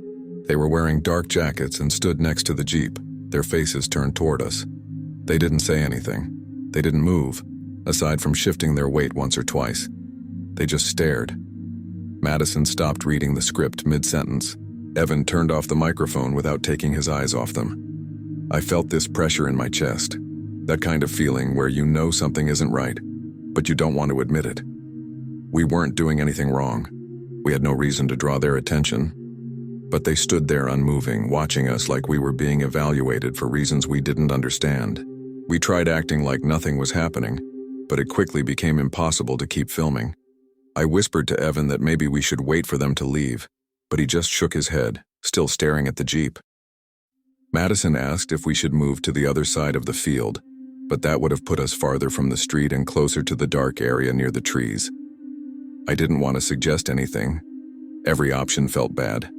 They were wearing dark jackets and stood next to the Jeep, their faces turned toward us. They didn't say anything. They didn't move, aside from shifting their weight once or twice. They just stared. Madison stopped reading the script mid-sentence. Evan turned off the microphone without taking his eyes off them. I felt this pressure in my chest, that kind of feeling where you know something isn't right, but you don't want to admit it. We weren't doing anything wrong. We had no reason to draw their attention. But they stood there unmoving, watching us like we were being evaluated for reasons we didn't understand. We tried acting like nothing was happening, but it quickly became impossible to keep filming. I whispered to Evan that maybe we should wait for them to leave, but he just shook his head, still staring at the Jeep. Madison asked if we should move to the other side of the field, but that would have put us farther from the street and closer to the dark area near the trees. I didn't want to suggest anything. Every option felt bad.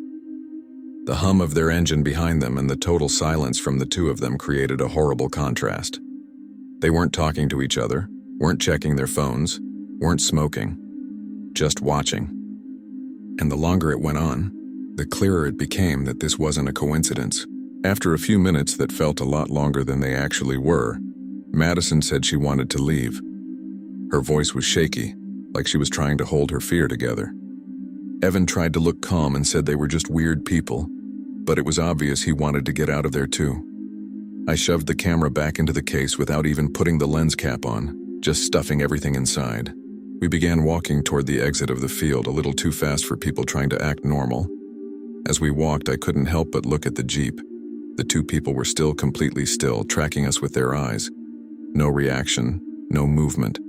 The hum of their engine behind them and the total silence from the 2 of them created a horrible contrast. They weren't talking to each other, weren't checking their phones, weren't smoking, just watching. And the longer it went on, the clearer it became that this wasn't a coincidence. After a few minutes that felt a lot longer than they actually were, Madison said she wanted to leave. Her voice was shaky, like she was trying to hold her fear together. Evan tried to look calm and said they were just weird people, but it was obvious he wanted to get out of there too. I shoved the camera back into the case without even putting the lens cap on, just stuffing everything inside. We began walking toward the exit of the field, a little too fast for people trying to act normal. As we walked, I couldn't help but look at the Jeep. The 2 people were still completely still, tracking us with their eyes. No reaction, no movement.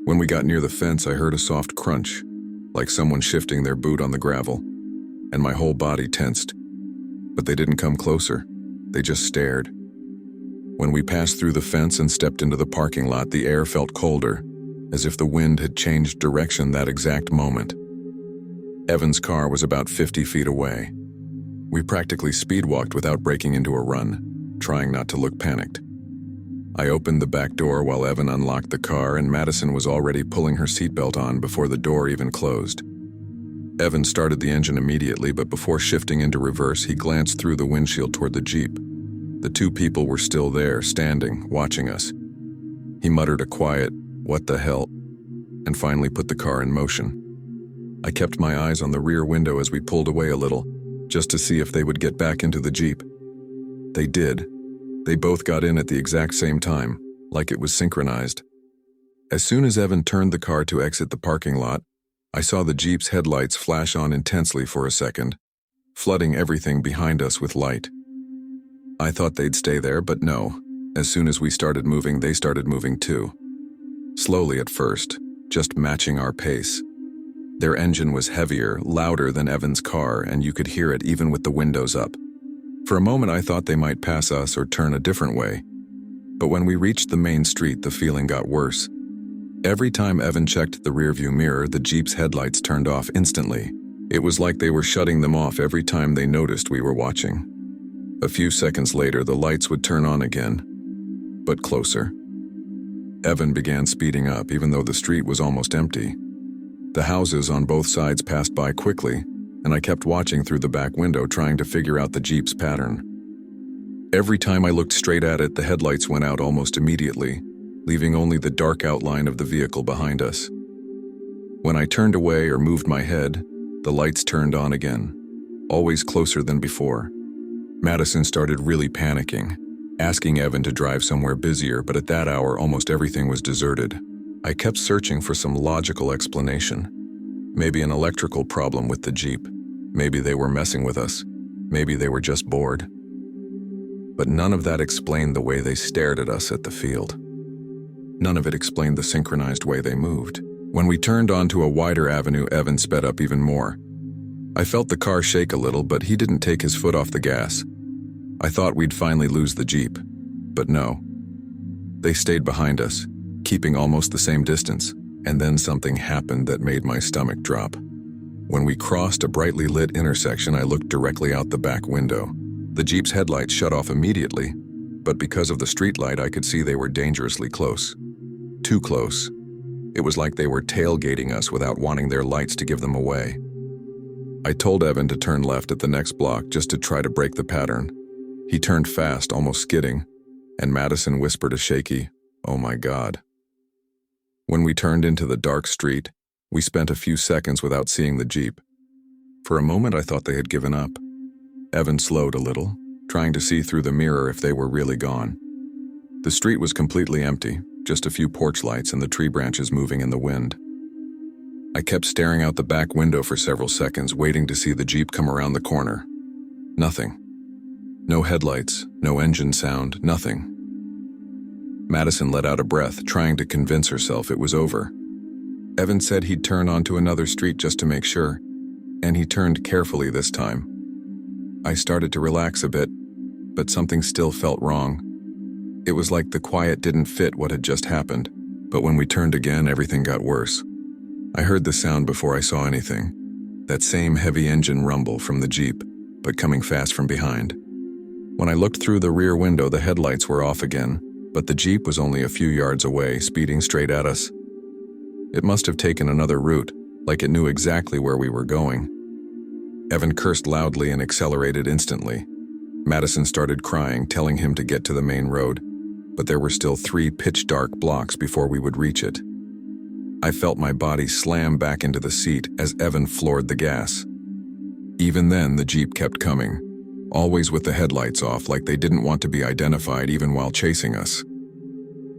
When we got near the fence, I heard a soft crunch, like someone shifting their boot on the gravel, and my whole body tensed. But they didn't come closer. They just stared. When we passed through the fence and stepped into the parking lot, the air felt colder, as if the wind had changed direction that exact moment. Evan's car was about 50 feet away. We practically speedwalked without breaking into a run, trying not to look panicked. I opened the back door while Evan unlocked the car, and Madison was already pulling her seatbelt on before the door even closed. Evan started the engine immediately, but before shifting into reverse, he glanced through the windshield toward the Jeep. The two people were still there, standing, watching us. He muttered a quiet, "What the hell?" and finally put the car in motion. I kept my eyes on the rear window as we pulled away a little, just to see if they would get back into the Jeep. They did. They both got in at the exact same time, like it was synchronized. As soon as Evan turned the car to exit the parking lot, I saw the Jeep's headlights flash on intensely for a second, flooding everything behind us with light. I thought they'd stay there, but no. As soon as we started moving, they started moving too. Slowly at first, just matching our pace. Their engine was heavier, louder than Evan's car, and you could hear it even with the windows up. For a moment I thought they might pass us or turn a different way. But when we reached the main street, the feeling got worse. Every time Evan checked the rearview mirror, the Jeep's headlights turned off instantly. It was like they were shutting them off every time they noticed we were watching. A few seconds later, the lights would turn on again, but closer. Evan began speeding up, even though the street was almost empty. The houses on both sides passed by quickly, and I kept watching through the back window, trying to figure out the Jeep's pattern. Every time I looked straight at it, the headlights went out almost immediately, leaving only the dark outline of the vehicle behind us. When I turned away or moved my head, the lights turned on again, always closer than before. Madison started really panicking, asking Evan to drive somewhere busier, but at that hour almost everything was deserted. I kept searching for some logical explanation. Maybe an electrical problem with the Jeep. Maybe they were messing with us. Maybe they were just bored. But none of that explained the way they stared at us at the field. None of it explained the synchronized way they moved. When we turned onto a wider avenue, Evan sped up even more. I felt the car shake a little, but he didn't take his foot off the gas. I thought we'd finally lose the Jeep, but no. They stayed behind us, keeping almost the same distance, and then something happened that made my stomach drop. When we crossed a brightly lit intersection, I looked directly out the back window. The Jeep's headlights shut off immediately, but because of the streetlight, I could see they were dangerously close. Too close. It was like they were tailgating us without wanting their lights to give them away. I told Evan to turn left at the next block just to try to break the pattern. He turned fast, almost skidding, and Madison whispered a shaky, "Oh my God." When we turned into the dark street, we spent a few seconds without seeing the Jeep. For a moment I thought they had given up. Evan slowed a little, trying to see through the mirror if they were really gone. The street was completely empty, just a few porch lights and the tree branches moving in the wind. I kept staring out the back window for several seconds, waiting to see the Jeep come around the corner. Nothing. No headlights, no engine sound, nothing. Madison let out a breath, trying to convince herself it was over. Evan said he'd turn onto another street just to make sure, and he turned carefully this time. I started to relax a bit, but something still felt wrong. It was like the quiet didn't fit what had just happened, but when we turned again, everything got worse. I heard the sound before I saw anything, that same heavy engine rumble from the Jeep, but coming fast from behind. When I looked through the rear window, the headlights were off again, but the Jeep was only a few yards away, speeding straight at us. It must have taken another route, like it knew exactly where we were going. Evan cursed loudly and accelerated instantly. Madison started crying, telling him to get to the main road, but there were still 3 pitch-dark blocks before we would reach it. I felt my body slam back into the seat as Evan floored the gas. Even then, the Jeep kept coming, always with the headlights off, like they didn't want to be identified even while chasing us.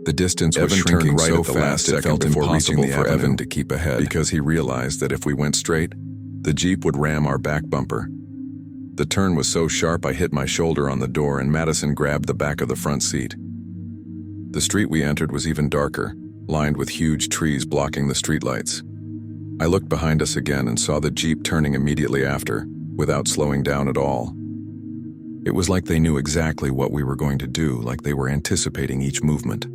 The distance was shrinking right so fast it felt impossible for Evan to keep ahead, because he realized that if we went straight, the Jeep would ram our back bumper. The turn was so sharp I hit my shoulder on the door and Madison grabbed the back of the front seat. The street we entered was even darker, lined with huge trees blocking the streetlights. I looked behind us again and saw the Jeep turning immediately after, without slowing down at all. It was like they knew exactly what we were going to do, like they were anticipating each movement.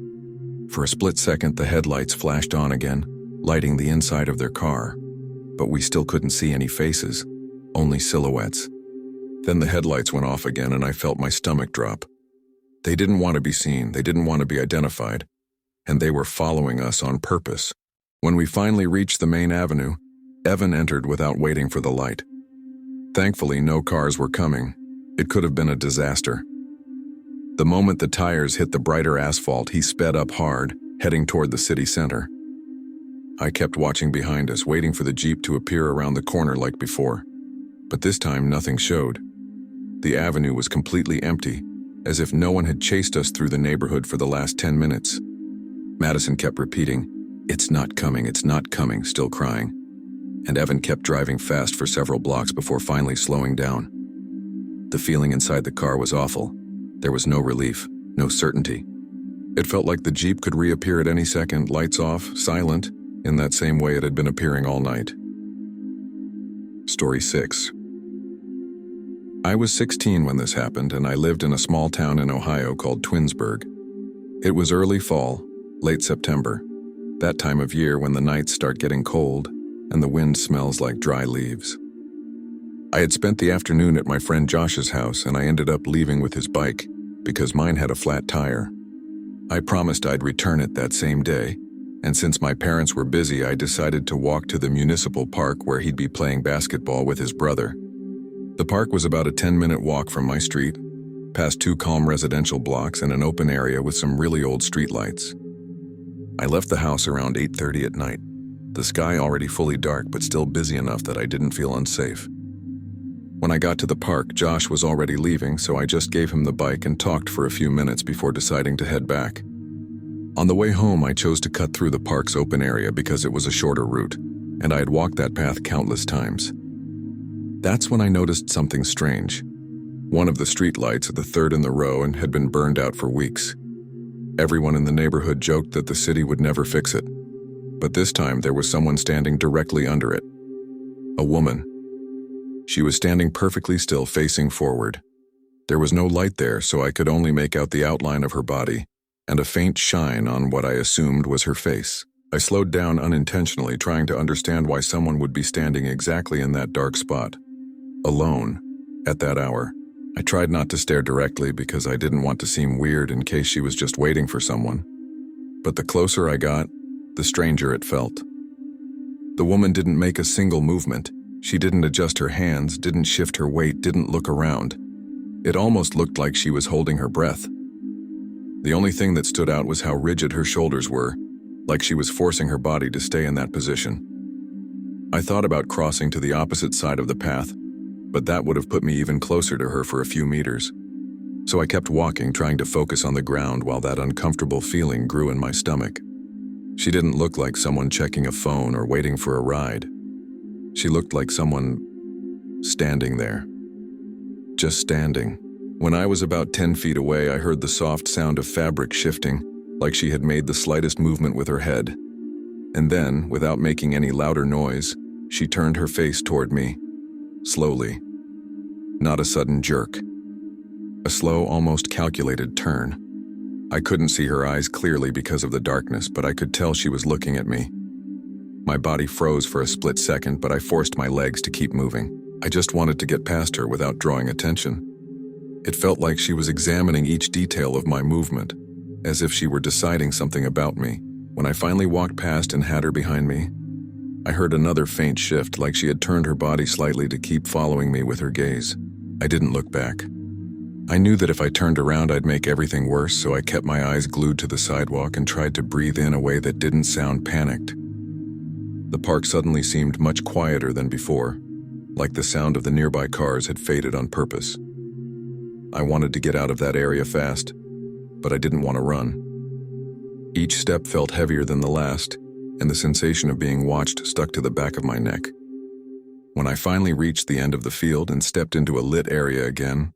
For a split second, the headlights flashed on again, lighting the inside of their car, but we still couldn't see any faces, only silhouettes. Then the headlights went off again and I felt my stomach drop. They didn't want to be seen, they didn't want to be identified, and they were following us on purpose. When we finally reached the main avenue, Evan entered without waiting for the light. Thankfully, no cars were coming. It could have been a disaster. The moment the tires hit the brighter asphalt, he sped up hard, heading toward the city center. I kept watching behind us, waiting for the Jeep to appear around the corner like before. But this time, nothing showed. The avenue was completely empty, as if no one had chased us through the neighborhood for the last 10 minutes. Madison kept repeating, it's not coming, still crying. And Evan kept driving fast for several blocks before finally slowing down. The feeling inside the car was awful. There was no relief, no certainty. It felt like the Jeep could reappear at any second, lights off, silent, in that same way it had been appearing all night. Story 6. I was 16 when this happened, and I lived in a small town in Ohio called Twinsburg. It was early fall, late September, that time of year when the nights start getting cold and the wind smells like dry leaves. I had spent the afternoon at my friend Josh's house, and I ended up leaving with his bike because mine had a flat tire. I promised I'd return it that same day, and since my parents were busy, I decided to walk to the municipal park where he'd be playing basketball with his brother. The park was about a 10-minute walk from my street, past 2 calm residential blocks and an open area with some really old streetlights. I left the house around 8:30 at night, the sky already fully dark but still busy enough that I didn't feel unsafe. When I got to the park, Josh was already leaving, so I just gave him the bike and talked for a few minutes before deciding to head back. On the way home, I chose to cut through the park's open area because it was a shorter route, and I had walked that path countless times. That's when I noticed something strange. One of the streetlights, the third in the row, and had been burned out for weeks. Everyone in the neighborhood joked that the city would never fix it. But this time, there was someone standing directly under it. A woman. She was standing perfectly still, facing forward. There was no light there, so I could only make out the outline of her body, and a faint shine on what I assumed was her face. I slowed down unintentionally, trying to understand why someone would be standing exactly in that dark spot. Alone, at that hour. I tried not to stare directly because I didn't want to seem weird in case she was just waiting for someone. But the closer I got, the stranger it felt. The woman didn't make a single movement. She didn't adjust her hands, didn't shift her weight, didn't look around. It almost looked like she was holding her breath. The only thing that stood out was how rigid her shoulders were, like she was forcing her body to stay in that position. I thought about crossing to the opposite side of the path, but that would have put me even closer to her for a few meters. So I kept walking, trying to focus on the ground while that uncomfortable feeling grew in my stomach. She didn't look like someone checking a phone or waiting for a ride. She looked like someone standing there. Just standing. When I was about 10 feet away, I heard the soft sound of fabric shifting, like she had made the slightest movement with her head. And then, without making any louder noise, she turned her face toward me. Slowly. Not a sudden jerk. A slow, almost calculated turn. I couldn't see her eyes clearly because of the darkness, but I could tell she was looking at me. My body froze for a split second, but I forced my legs to keep moving. I just wanted to get past her without drawing attention. It felt like she was examining each detail of my movement, as if she were deciding something about me. When I finally walked past and had her behind me, I heard another faint shift, like she had turned her body slightly to keep following me with her gaze. I didn't look back. I knew that if I turned around, I'd make everything worse, so I kept my eyes glued to the sidewalk and tried to breathe in a way that didn't sound panicked. The park suddenly seemed much quieter than before, like the sound of the nearby cars had faded on purpose. I wanted to get out of that area fast, but I didn't want to run. Each step felt heavier than the last, and the sensation of being watched stuck to the back of my neck. When I finally reached the end of the field and stepped into a lit area again,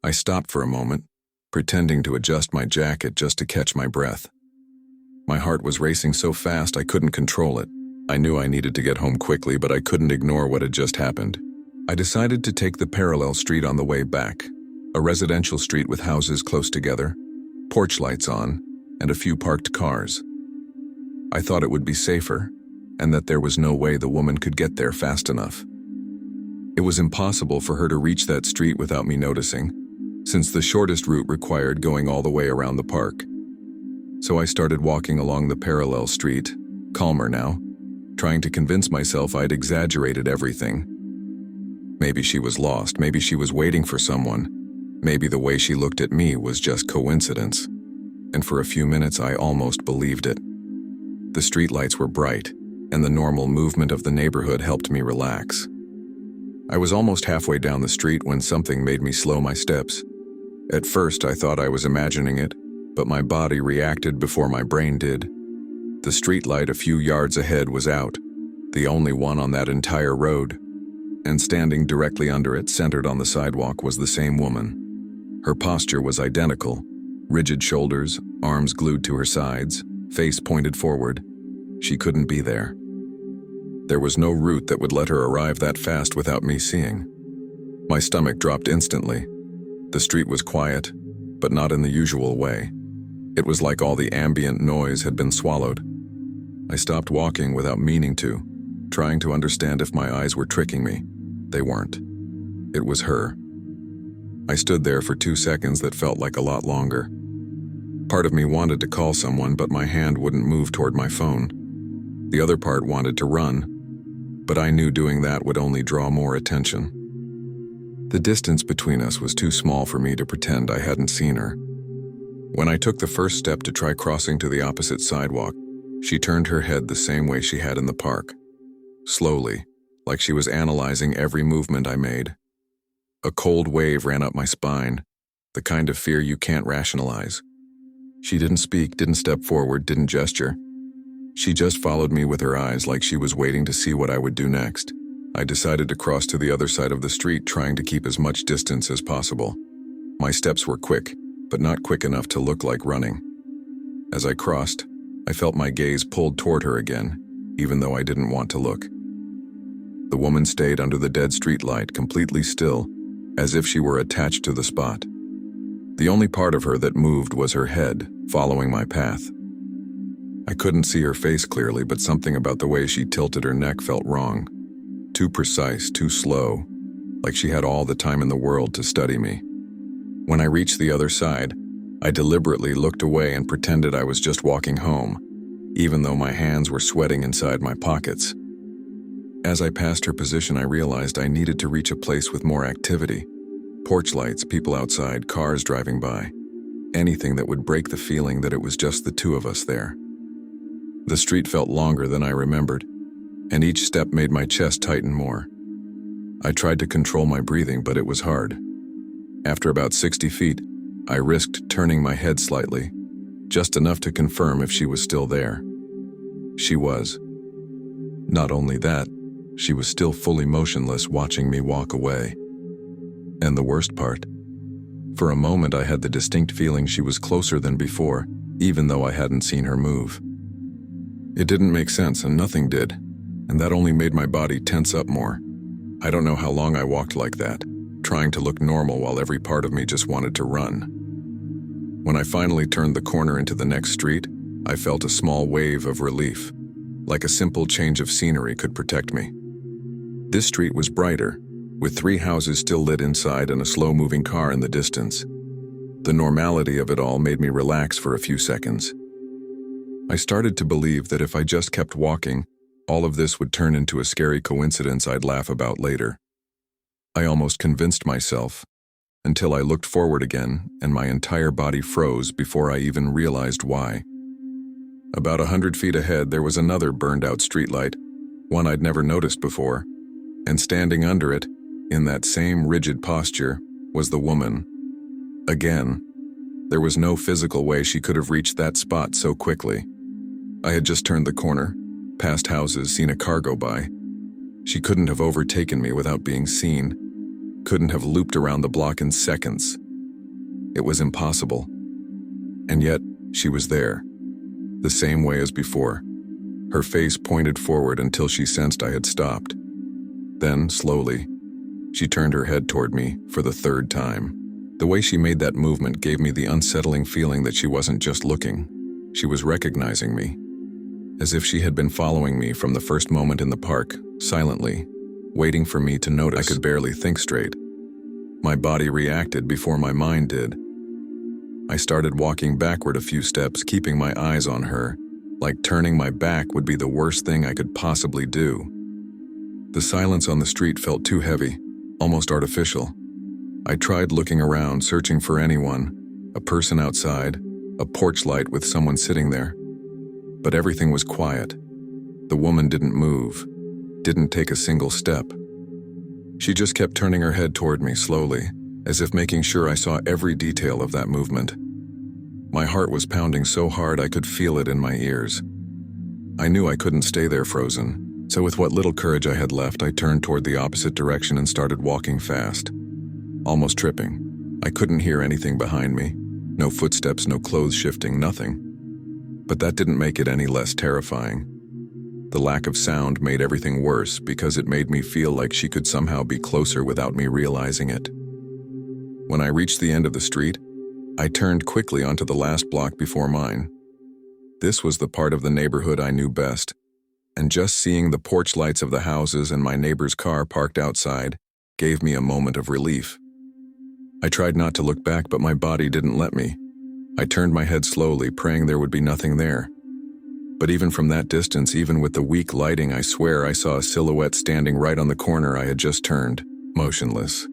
I stopped for a moment, pretending to adjust my jacket just to catch my breath. My heart was racing so fast I couldn't control it. I knew I needed to get home quickly, but I couldn't ignore what had just happened. I decided to take the parallel street on the way back. A residential street with houses close together, porch lights on, and a few parked cars. I thought it would be safer, and that there was no way the woman could get there fast enough. It was impossible for her to reach that street without me noticing, since the shortest route required going all the way around the park. So I started walking along the parallel street, calmer now, trying to convince myself I'd exaggerated everything. Maybe she was lost, maybe she was waiting for someone, maybe the way she looked at me was just coincidence. And for a few minutes I almost believed it. The streetlights were bright, and the normal movement of the neighborhood helped me relax. I was almost halfway down the street when something made me slow my steps. At first I thought I was imagining it, but my body reacted before my brain did. The streetlight a few yards ahead was out, the only one on that entire road, and standing directly under it, centered on the sidewalk, was the same woman. Her posture was identical, rigid shoulders, arms glued to her sides, face pointed forward. She couldn't be there. There was no route that would let her arrive that fast without me seeing. My stomach dropped instantly. The street was quiet, but not in the usual way. It was like all the ambient noise had been swallowed. I stopped walking without meaning to, trying to understand if my eyes were tricking me. They weren't. It was her. I stood there for 2 seconds that felt like a lot longer. Part of me wanted to call someone, but my hand wouldn't move toward my phone. The other part wanted to run, but I knew doing that would only draw more attention. The distance between us was too small for me to pretend I hadn't seen her. When I took the first step to try crossing to the opposite sidewalk, she turned her head the same way she had in the park. Slowly, like she was analyzing every movement I made. A cold wave ran up my spine, the kind of fear you can't rationalize. She didn't speak, didn't step forward, didn't gesture. She just followed me with her eyes, like she was waiting to see what I would do next. I decided to cross to the other side of the street, trying to keep as much distance as possible. My steps were quick, but not quick enough to look like running. As I crossed, I felt my gaze pulled toward her again, even though I didn't want to look. The woman stayed under the dead street light, completely still, as if she were attached to the spot. The only part of her that moved was her head, following my path. I couldn't see her face clearly, but something about the way she tilted her neck felt wrong. Too precise, too slow, like she had all the time in the world to study me. When I reached the other side, I deliberately looked away and pretended I was just walking home, even though my hands were sweating inside my pockets. As I passed her position, I realized I needed to reach a place with more activity. Porch lights, people outside, cars driving by. Anything that would break the feeling that it was just the two of us there. The street felt longer than I remembered, and each step made my chest tighten more. I tried to control my breathing, but it was hard. After about 60 feet, I risked turning my head slightly, just enough to confirm if she was still there. She was. Not only that, she was still fully motionless, watching me walk away. And the worst part, for a moment I had the distinct feeling she was closer than before, even though I hadn't seen her move. It didn't make sense, and nothing did, and that only made my body tense up more. I don't know how long I walked like that, trying to look normal while every part of me just wanted to run. When I finally turned the corner into the next street, I felt a small wave of relief, like a simple change of scenery could protect me. This street was brighter, with 3 houses still lit inside and a slow-moving car in the distance. The normality of it all made me relax for a few seconds. I started to believe that if I just kept walking, all of this would turn into a scary coincidence I'd laugh about later. I almost convinced myself, until I looked forward again and my entire body froze before I even realized why. About 100 feet ahead, there was another burned-out streetlight, one I'd never noticed before, and standing under it, in that same rigid posture, was the woman. Again, there was no physical way she could have reached that spot so quickly. I had just turned the corner, passed houses, seen a car go by. She couldn't have overtaken me without being seen, couldn't have looped around the block in seconds. It was impossible. And yet, she was there, the same way as before. Her face pointed forward until she sensed I had stopped. Then, slowly, she turned her head toward me for the 3rd time, The way she made that movement gave me the unsettling feeling that she wasn't just looking. She was recognizing me, as if she had been following me from the first moment in the park, silently, waiting for me to notice. I could barely think straight. My body reacted before my mind did. I started walking backward a few steps, keeping my eyes on her, like turning my back would be the worst thing I could possibly do. The silence on the street felt too heavy, almost artificial. I tried looking around, searching for anyone, a person outside, a porch light with someone sitting there. But everything was quiet. The woman didn't move, didn't take a single step. She just kept turning her head toward me slowly, as if making sure I saw every detail of that movement. My heart was pounding so hard I could feel it in my ears. I knew I couldn't stay there frozen, so with what little courage I had left, I turned toward the opposite direction and started walking fast, almost tripping. I couldn't hear anything behind me, no footsteps, no clothes shifting, nothing. But that didn't make it any less terrifying. The lack of sound made everything worse because it made me feel like she could somehow be closer without me realizing it. When I reached the end of the street, I turned quickly onto the last block before mine. This was the part of the neighborhood I knew best, and just seeing the porch lights of the houses and my neighbor's car parked outside gave me a moment of relief. I tried not to look back, but my body didn't let me. I turned my head slowly, praying there would be nothing there. But even from that distance, even with the weak lighting, I swear I saw a silhouette standing right on the corner I had just turned, motionless,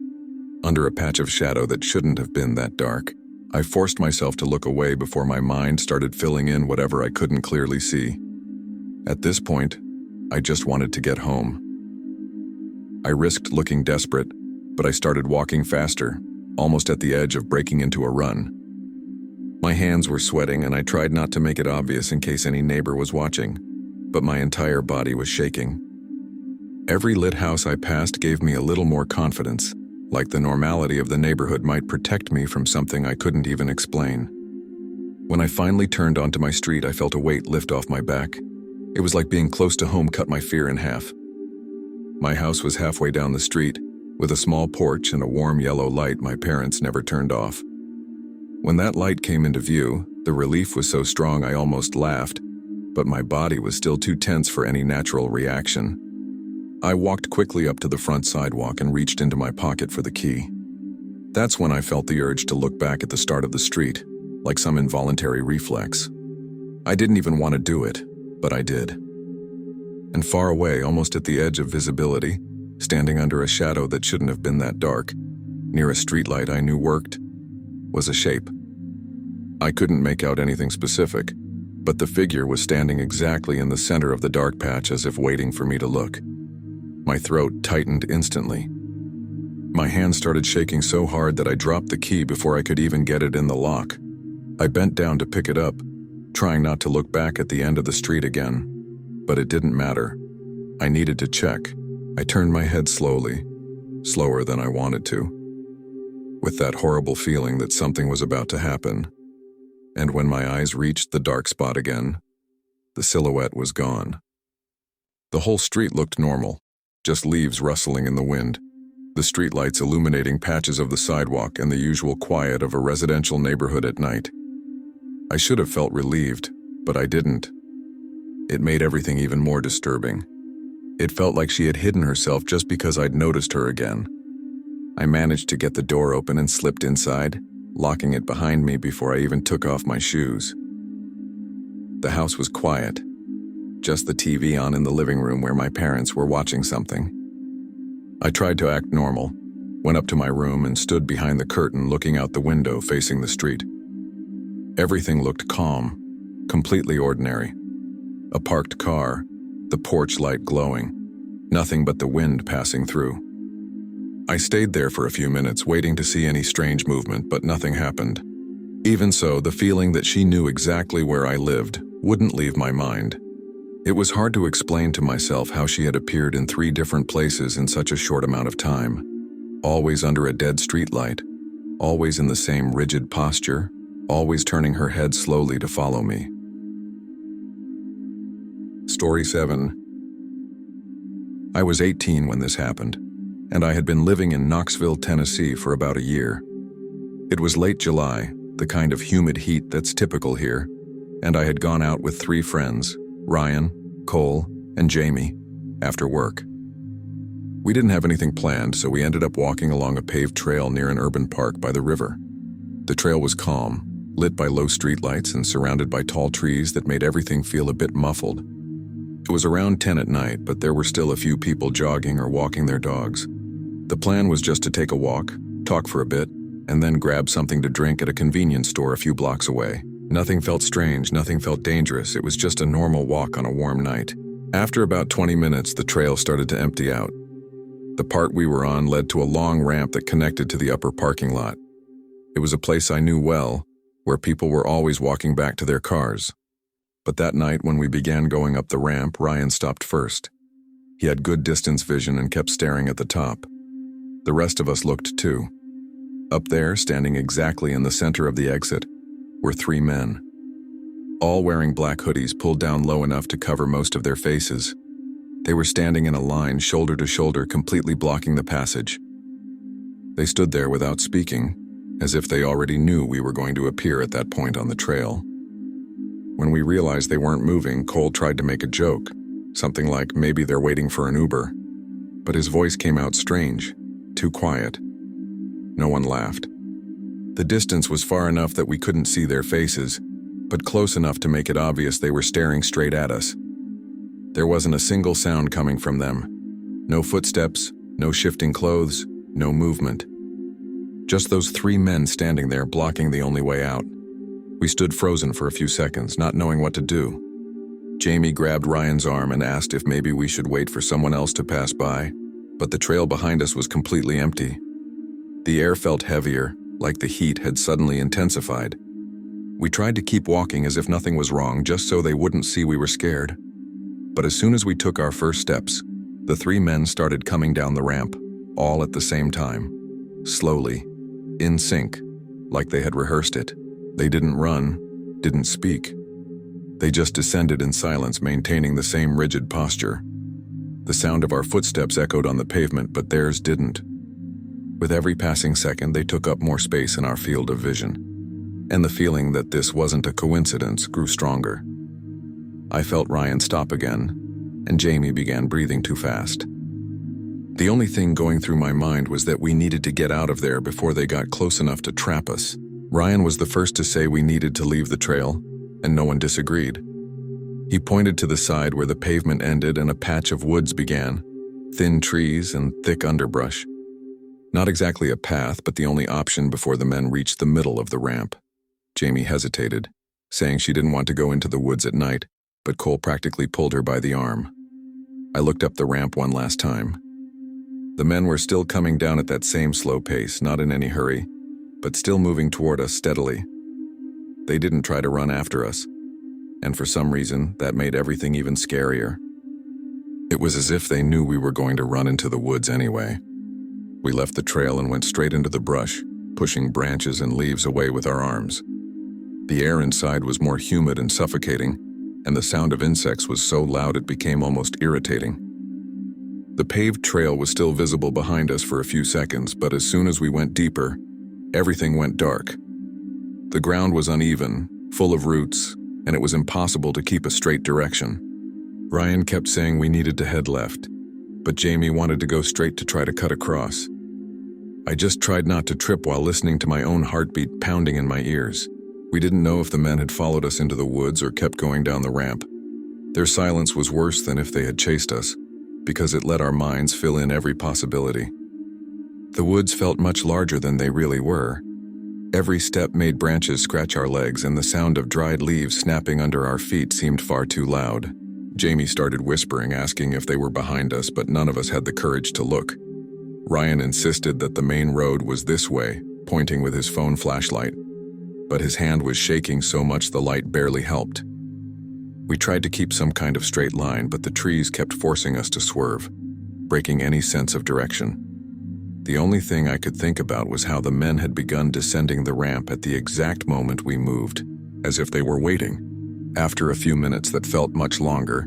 under a patch of shadow that shouldn't have been that dark. I forced myself to look away before my mind started filling in whatever I couldn't clearly see. At this point, I just wanted to get home. I risked looking desperate, but I started walking faster, almost at the edge of breaking into a run. My hands were sweating and I tried not to make it obvious in case any neighbor was watching, but my entire body was shaking. Every lit house I passed gave me a little more confidence, like the normality of the neighborhood might protect me from something I couldn't even explain. When I finally turned onto my street, I felt a weight lift off my back. It was like being close to home cut my fear in half. My house was halfway down the street, with a small porch and a warm yellow light my parents never turned off. When that light came into view, the relief was so strong I almost laughed, but my body was still too tense for any natural reaction. I walked quickly up to the front sidewalk and reached into my pocket for the key. That's when I felt the urge to look back at the start of the street, like some involuntary reflex. I didn't even want to do it, but I did. And far away, almost at the edge of visibility, standing under a shadow that shouldn't have been that dark, near a streetlight I knew worked, was a shape. I couldn't make out anything specific, but the figure was standing exactly in the center of the dark patch as if waiting for me to look. My throat tightened instantly. My hand started shaking so hard that I dropped the key before I could even get it in the lock. I bent down to pick it up, trying not to look back at the end of the street again. But it didn't matter. I needed to check. I turned my head slowly, slower than I wanted to, with that horrible feeling that something was about to happen. And when my eyes reached the dark spot again, the silhouette was gone. The whole street looked normal, just leaves rustling in the wind, the streetlights illuminating patches of the sidewalk, and the usual quiet of a residential neighborhood at night. I should have felt relieved, but I didn't. It made everything even more disturbing. It felt like she had hidden herself just because I'd noticed her again. I managed to get the door open and slipped inside, locking it behind me before I even took off my shoes. The house was quiet, just the TV on in the living room where my parents were watching something. I tried to act normal, went up to my room and stood behind the curtain looking out the window facing the street. Everything looked calm, completely ordinary. A parked car, the porch light glowing, nothing but the wind passing through. I stayed there for a few minutes waiting to see any strange movement, but nothing happened. Even so, the feeling that she knew exactly where I lived wouldn't leave my mind. It was hard to explain to myself how she had appeared in 3 different places in such a short amount of time. Always under a dead streetlight, always in the same rigid posture, always turning her head slowly to follow me. Story 7. I was 18 when this happened, and I had been living in Knoxville, Tennessee for about a year. It was late July, the kind of humid heat that's typical here, and I had gone out with 3 friends, Ryan, Cole, and Jamie, after work. We didn't have anything planned, so we ended up walking along a paved trail near an urban park by the river. The trail was calm, lit by low streetlights and surrounded by tall trees that made everything feel a bit muffled. It was around 10 at night, but there were still a few people jogging or walking their dogs. The plan was just to take a walk, talk for a bit, and then grab something to drink at a convenience store a few blocks away. Nothing felt strange, nothing felt dangerous. It was just a normal walk on a warm night. After about 20 minutes, the trail started to empty out. The part we were on led to a long ramp that connected to the upper parking lot. It was a place I knew well, where people were always walking back to their cars. But that night, when we began going up the ramp, Ryan stopped first. He had good distance vision and kept staring at the top. The rest of us looked too. Up there, standing exactly in the center of the exit, were 3 men. All wearing black hoodies pulled down low enough to cover most of their faces. They were standing in a line, shoulder to shoulder, completely blocking the passage. They stood there without speaking, as if they already knew we were going to appear at that point on the trail. When we realized they weren't moving, Cole tried to make a joke, something like maybe they're waiting for an Uber. But his voice came out strange, too quiet. No one laughed. The distance was far enough that we couldn't see their faces, but close enough to make it obvious they were staring straight at us. There wasn't a single sound coming from them. No footsteps, no shifting clothes, no movement. Just those 3 men standing there blocking the only way out. We stood frozen for a few seconds, not knowing what to do. Jamie grabbed Ryan's arm and asked if maybe we should wait for someone else to pass by, but the trail behind us was completely empty. The air felt heavier, like the heat had suddenly intensified. We tried to keep walking as if nothing was wrong, just so they wouldn't see we were scared. But as soon as we took our first steps, the 3 men started coming down the ramp, all at the same time. Slowly, in sync, like they had rehearsed it. They didn't run, didn't speak. They just descended in silence, maintaining the same rigid posture. The sound of our footsteps echoed on the pavement, but theirs didn't. With every passing second, they took up more space in our field of vision, and the feeling that this wasn't a coincidence grew stronger. I felt Ryan stop again, and Jamie began breathing too fast. The only thing going through my mind was that we needed to get out of there before they got close enough to trap us. Ryan was the first to say we needed to leave the trail, and no one disagreed. He pointed to the side where the pavement ended and a patch of woods began, thin trees and thick underbrush. Not exactly a path, but the only option before the men reached the middle of the ramp. Jamie hesitated, saying she didn't want to go into the woods at night, but Cole practically pulled her by the arm. I looked up the ramp one last time. The men were still coming down at that same slow pace, not in any hurry, but still moving toward us steadily. They didn't try to run after us, and for some reason, that made everything even scarier. It was as if they knew we were going to run into the woods anyway. We left the trail and went straight into the brush, pushing branches and leaves away with our arms. The air inside was more humid and suffocating, and the sound of insects was so loud it became almost irritating. The paved trail was still visible behind us for a few seconds, but as soon as we went deeper, everything went dark. The ground was uneven, full of roots, and it was impossible to keep a straight direction. Ryan kept saying we needed to head left, but Jamie wanted to go straight to try to cut across. I just tried not to trip while listening to my own heartbeat pounding in my ears. We didn't know if the men had followed us into the woods or kept going down the ramp. Their silence was worse than if they had chased us, because it let our minds fill in every possibility. The woods felt much larger than they really were. Every step made branches scratch our legs, and the sound of dried leaves snapping under our feet seemed far too loud. Jamie started whispering, asking if they were behind us, but none of us had the courage to look. Ryan insisted that the main road was this way, pointing with his phone flashlight, but his hand was shaking so much the light barely helped. We tried to keep some kind of straight line, but the trees kept forcing us to swerve, breaking any sense of direction. The only thing I could think about was how the men had begun descending the ramp at the exact moment we moved, as if they were waiting. After a few minutes that felt much longer,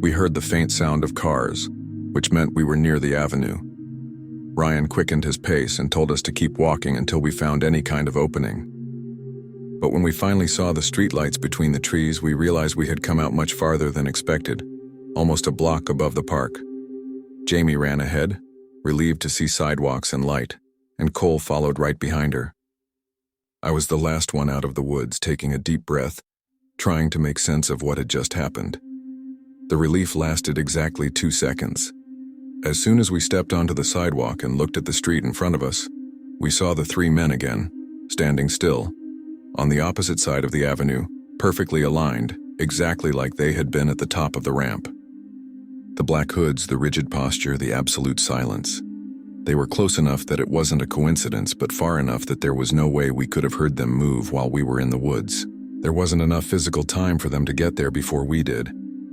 we heard the faint sound of cars, which meant we were near the avenue. Ryan quickened his pace and told us to keep walking until we found any kind of opening. But when we finally saw the streetlights between the trees, we realized we had come out much farther than expected, almost a block above the park. Jamie ran ahead, relieved to see sidewalks and light, and Cole followed right behind her. I was the last one out of the woods, taking a deep breath, trying to make sense of what had just happened. The relief lasted exactly 2 seconds. As soon as we stepped onto the sidewalk and looked at the street in front of us, we saw the 3 men again, standing still, on the opposite side of the avenue, perfectly aligned, exactly like they had been at the top of the ramp. The black hoods, the rigid posture, the absolute silence. They were close enough that it wasn't a coincidence, but far enough that there was no way we could have heard them move while we were in the woods. There wasn't enough physical time for them to get there before we did,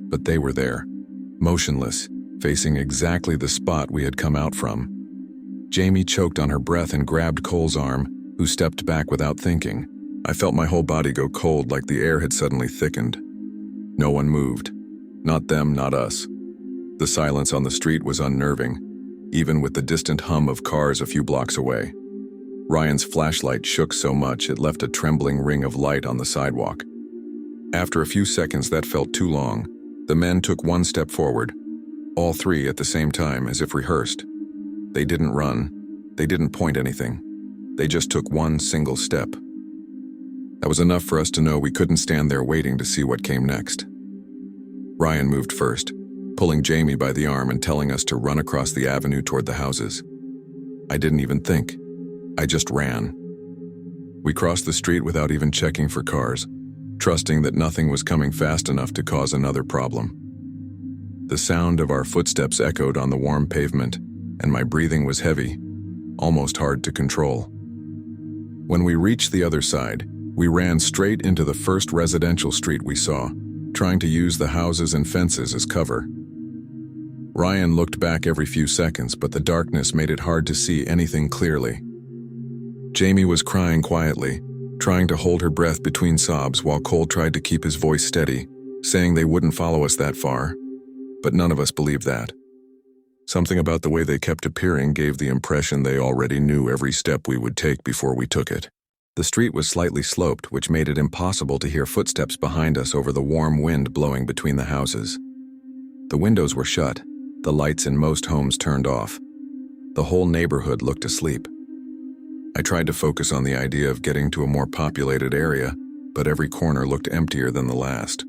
but they were there, motionless, facing exactly the spot we had come out from. Jamie choked on her breath and grabbed Cole's arm, who stepped back without thinking. I felt my whole body go cold, like the air had suddenly thickened. No one moved. Not them, not us. The silence on the street was unnerving, even with the distant hum of cars a few blocks away. Ryan's flashlight shook so much it left a trembling ring of light on the sidewalk. After a few seconds that felt too long, the men took 1 step forward, all 3 at the same time, as if rehearsed. They didn't run. They didn't point anything. They just took 1 single step. That was enough for us to know we couldn't stand there waiting to see what came next. Ryan moved first, pulling Jamie by the arm and telling us to run across the avenue toward the houses. I didn't even think. I just ran. We crossed the street without even checking for cars, trusting that nothing was coming fast enough to cause another problem. The sound of our footsteps echoed on the warm pavement, and my breathing was heavy, almost hard to control. When we reached the other side, we ran straight into the first residential street we saw, trying to use the houses and fences as cover. Ryan looked back every few seconds, but the darkness made it hard to see anything clearly. Jamie was crying quietly, trying to hold her breath between sobs while Cole tried to keep his voice steady, saying they wouldn't follow us that far. But none of us believed that. Something about the way they kept appearing gave the impression they already knew every step we would take before we took it. The street was slightly sloped, which made it impossible to hear footsteps behind us over the warm wind blowing between the houses. The windows were shut, the lights in most homes turned off. The whole neighborhood looked asleep. I tried to focus on the idea of getting to a more populated area, but every corner looked emptier than the last.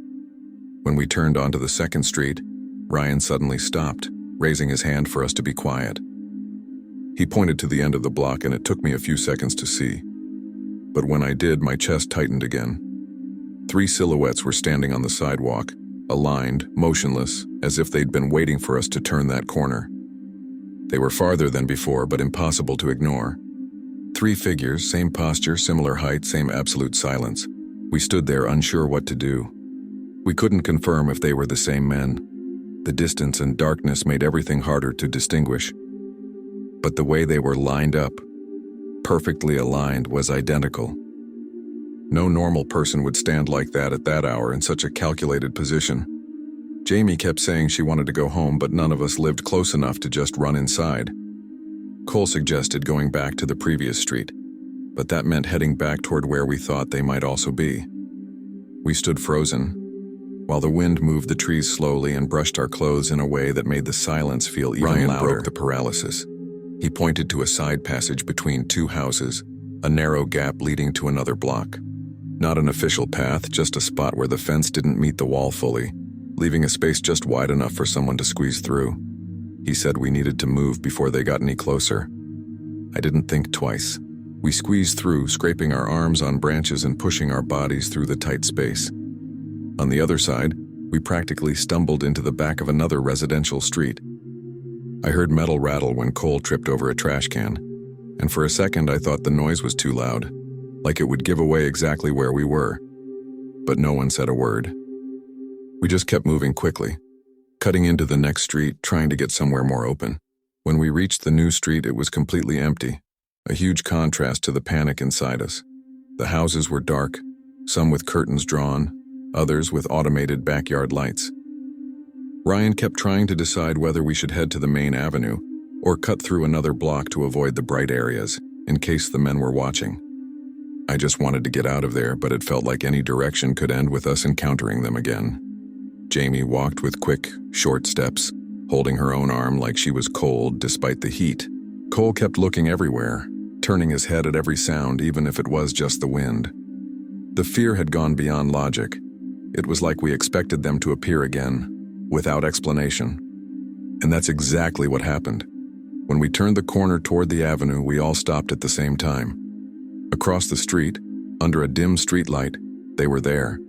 When we turned onto the second street, Ryan suddenly stopped, raising his hand for us to be quiet. He pointed to the end of the block, and it took me a few seconds to see. But when I did, my chest tightened again. 3 silhouettes were standing on the sidewalk, aligned, motionless, as if they'd been waiting for us to turn that corner. They were farther than before, but impossible to ignore. 3 figures, same posture, similar height, same absolute silence. We stood there unsure what to do. We couldn't confirm if they were the same men. The distance and darkness made everything harder to distinguish. But the way they were lined up, perfectly aligned, was identical. No normal person would stand like that at that hour in such a calculated position. Jamie kept saying she wanted to go home, but none of us lived close enough to just run inside. Cole suggested going back to the previous street, but that meant heading back toward where we thought they might also be. We stood frozen, while the wind moved the trees slowly and brushed our clothes in a way that made the silence feel even louder. Ryan broke the paralysis. He pointed to a side passage between 2 houses, a narrow gap leading to another block. Not an official path, just a spot where the fence didn't meet the wall fully, leaving a space just wide enough for someone to squeeze through. He said we needed to move before they got any closer. I didn't think twice. We squeezed through, scraping our arms on branches and pushing our bodies through the tight space. On the other side, we practically stumbled into the back of another residential street. I heard metal rattle when Cole tripped over a trash can, and for a second I thought the noise was too loud, like it would give away exactly where we were. But no one said a word. We just kept moving quickly, cutting into the next street, trying to get somewhere more open. When we reached the new street, it was completely empty, a huge contrast to the panic inside us. The houses were dark, some with curtains drawn, others with automated backyard lights. Ryan kept trying to decide whether we should head to the main avenue, or cut through another block to avoid the bright areas, in case the men were watching. I just wanted to get out of there, but it felt like any direction could end with us encountering them again. Jamie walked with quick, short steps, holding her own arm like she was cold despite the heat. Cole kept looking everywhere, turning his head at every sound, even if it was just the wind. The fear had gone beyond logic. It was like we expected them to appear again, without explanation. And that's exactly what happened. When we turned the corner toward the avenue, we all stopped at the same time. Across the street, under a dim streetlight, they were there.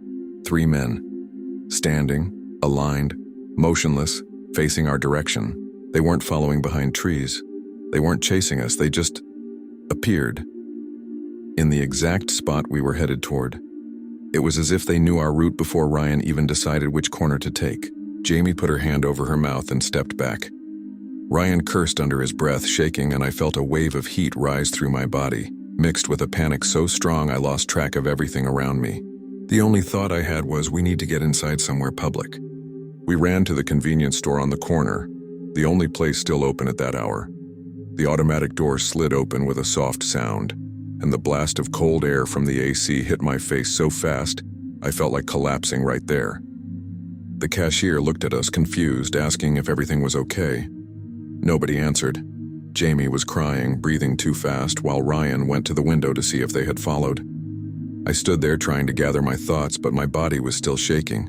3 men. Standing, aligned, motionless, facing our direction. They weren't following behind trees. They weren't chasing us, they just appeared. In the exact spot we were headed toward. It was as if they knew our route before Ryan even decided which corner to take. Jamie put her hand over her mouth and stepped back. Ryan cursed under his breath, shaking, and I felt a wave of heat rise through my body, mixed with a panic so strong I lost track of everything around me. The only thought I had was, we need to get inside somewhere public. We ran to the convenience store on the corner, the only place still open at that hour. The automatic door slid open with a soft sound, and the blast of cold air from the AC hit my face so fast, I felt like collapsing right there. The cashier looked at us confused, asking if everything was okay. Nobody answered. Jamie was crying, breathing too fast, while Ryan went to the window to see if they had followed. I stood there trying to gather my thoughts, but my body was still shaking.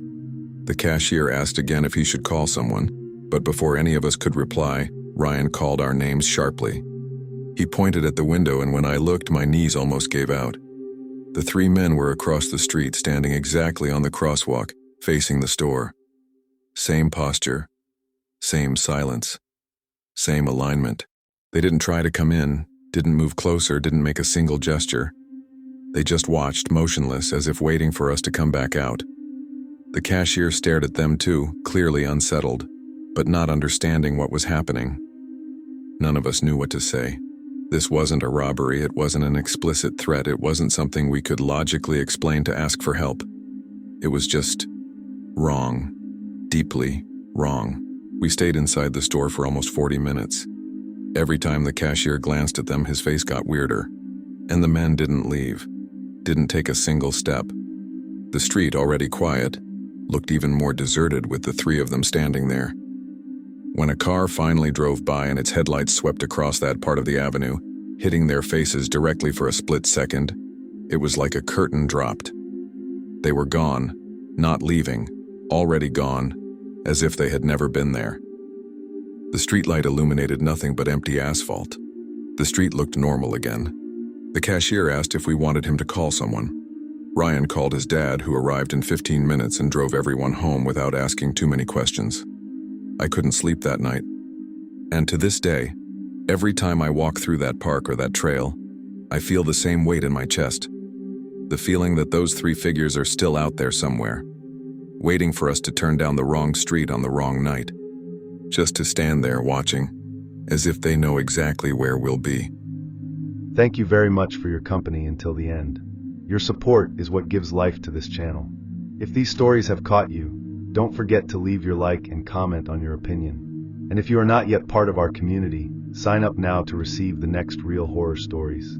The cashier asked again if he should call someone, but before any of us could reply, Ryan called our names sharply. He pointed at the window, and when I looked, my knees almost gave out. The 3 men were across the street, standing exactly on the crosswalk, facing the store. Same posture, same silence, same alignment. They didn't try to come in, didn't move closer, didn't make a single gesture. They just watched, motionless, as if waiting for us to come back out. The cashier stared at them too, clearly unsettled, but not understanding what was happening. None of us knew what to say. This wasn't a robbery, it wasn't an explicit threat, it wasn't something we could logically explain to ask for help. It was just wrong, deeply wrong. We stayed inside the store for almost 40 minutes. Every time the cashier glanced at them, his face got weirder. And the men didn't leave, didn't take a single step. The street, already quiet, looked even more deserted with the 3 of them standing there. When a car finally drove by and its headlights swept across that part of the avenue, hitting their faces directly for a split second, it was like a curtain dropped. They were gone, not leaving, already gone, as if they had never been there. The streetlight illuminated nothing but empty asphalt. The street looked normal again. The cashier asked if we wanted him to call someone. Ryan called his dad, who arrived in 15 minutes and drove everyone home without asking too many questions. I couldn't sleep that night. And to this day, every time I walk through that park or that trail, I feel the same weight in my chest. The feeling that those 3 figures are still out there somewhere, waiting for us to turn down the wrong street on the wrong night, just to stand there watching, as if they know exactly where we'll be. Thank you very much for your company until the end. Your support is what gives life to this channel. If these stories have caught you, don't forget to leave your like and comment on your opinion. And if you are not yet part of our community, sign up now to receive the next real horror stories.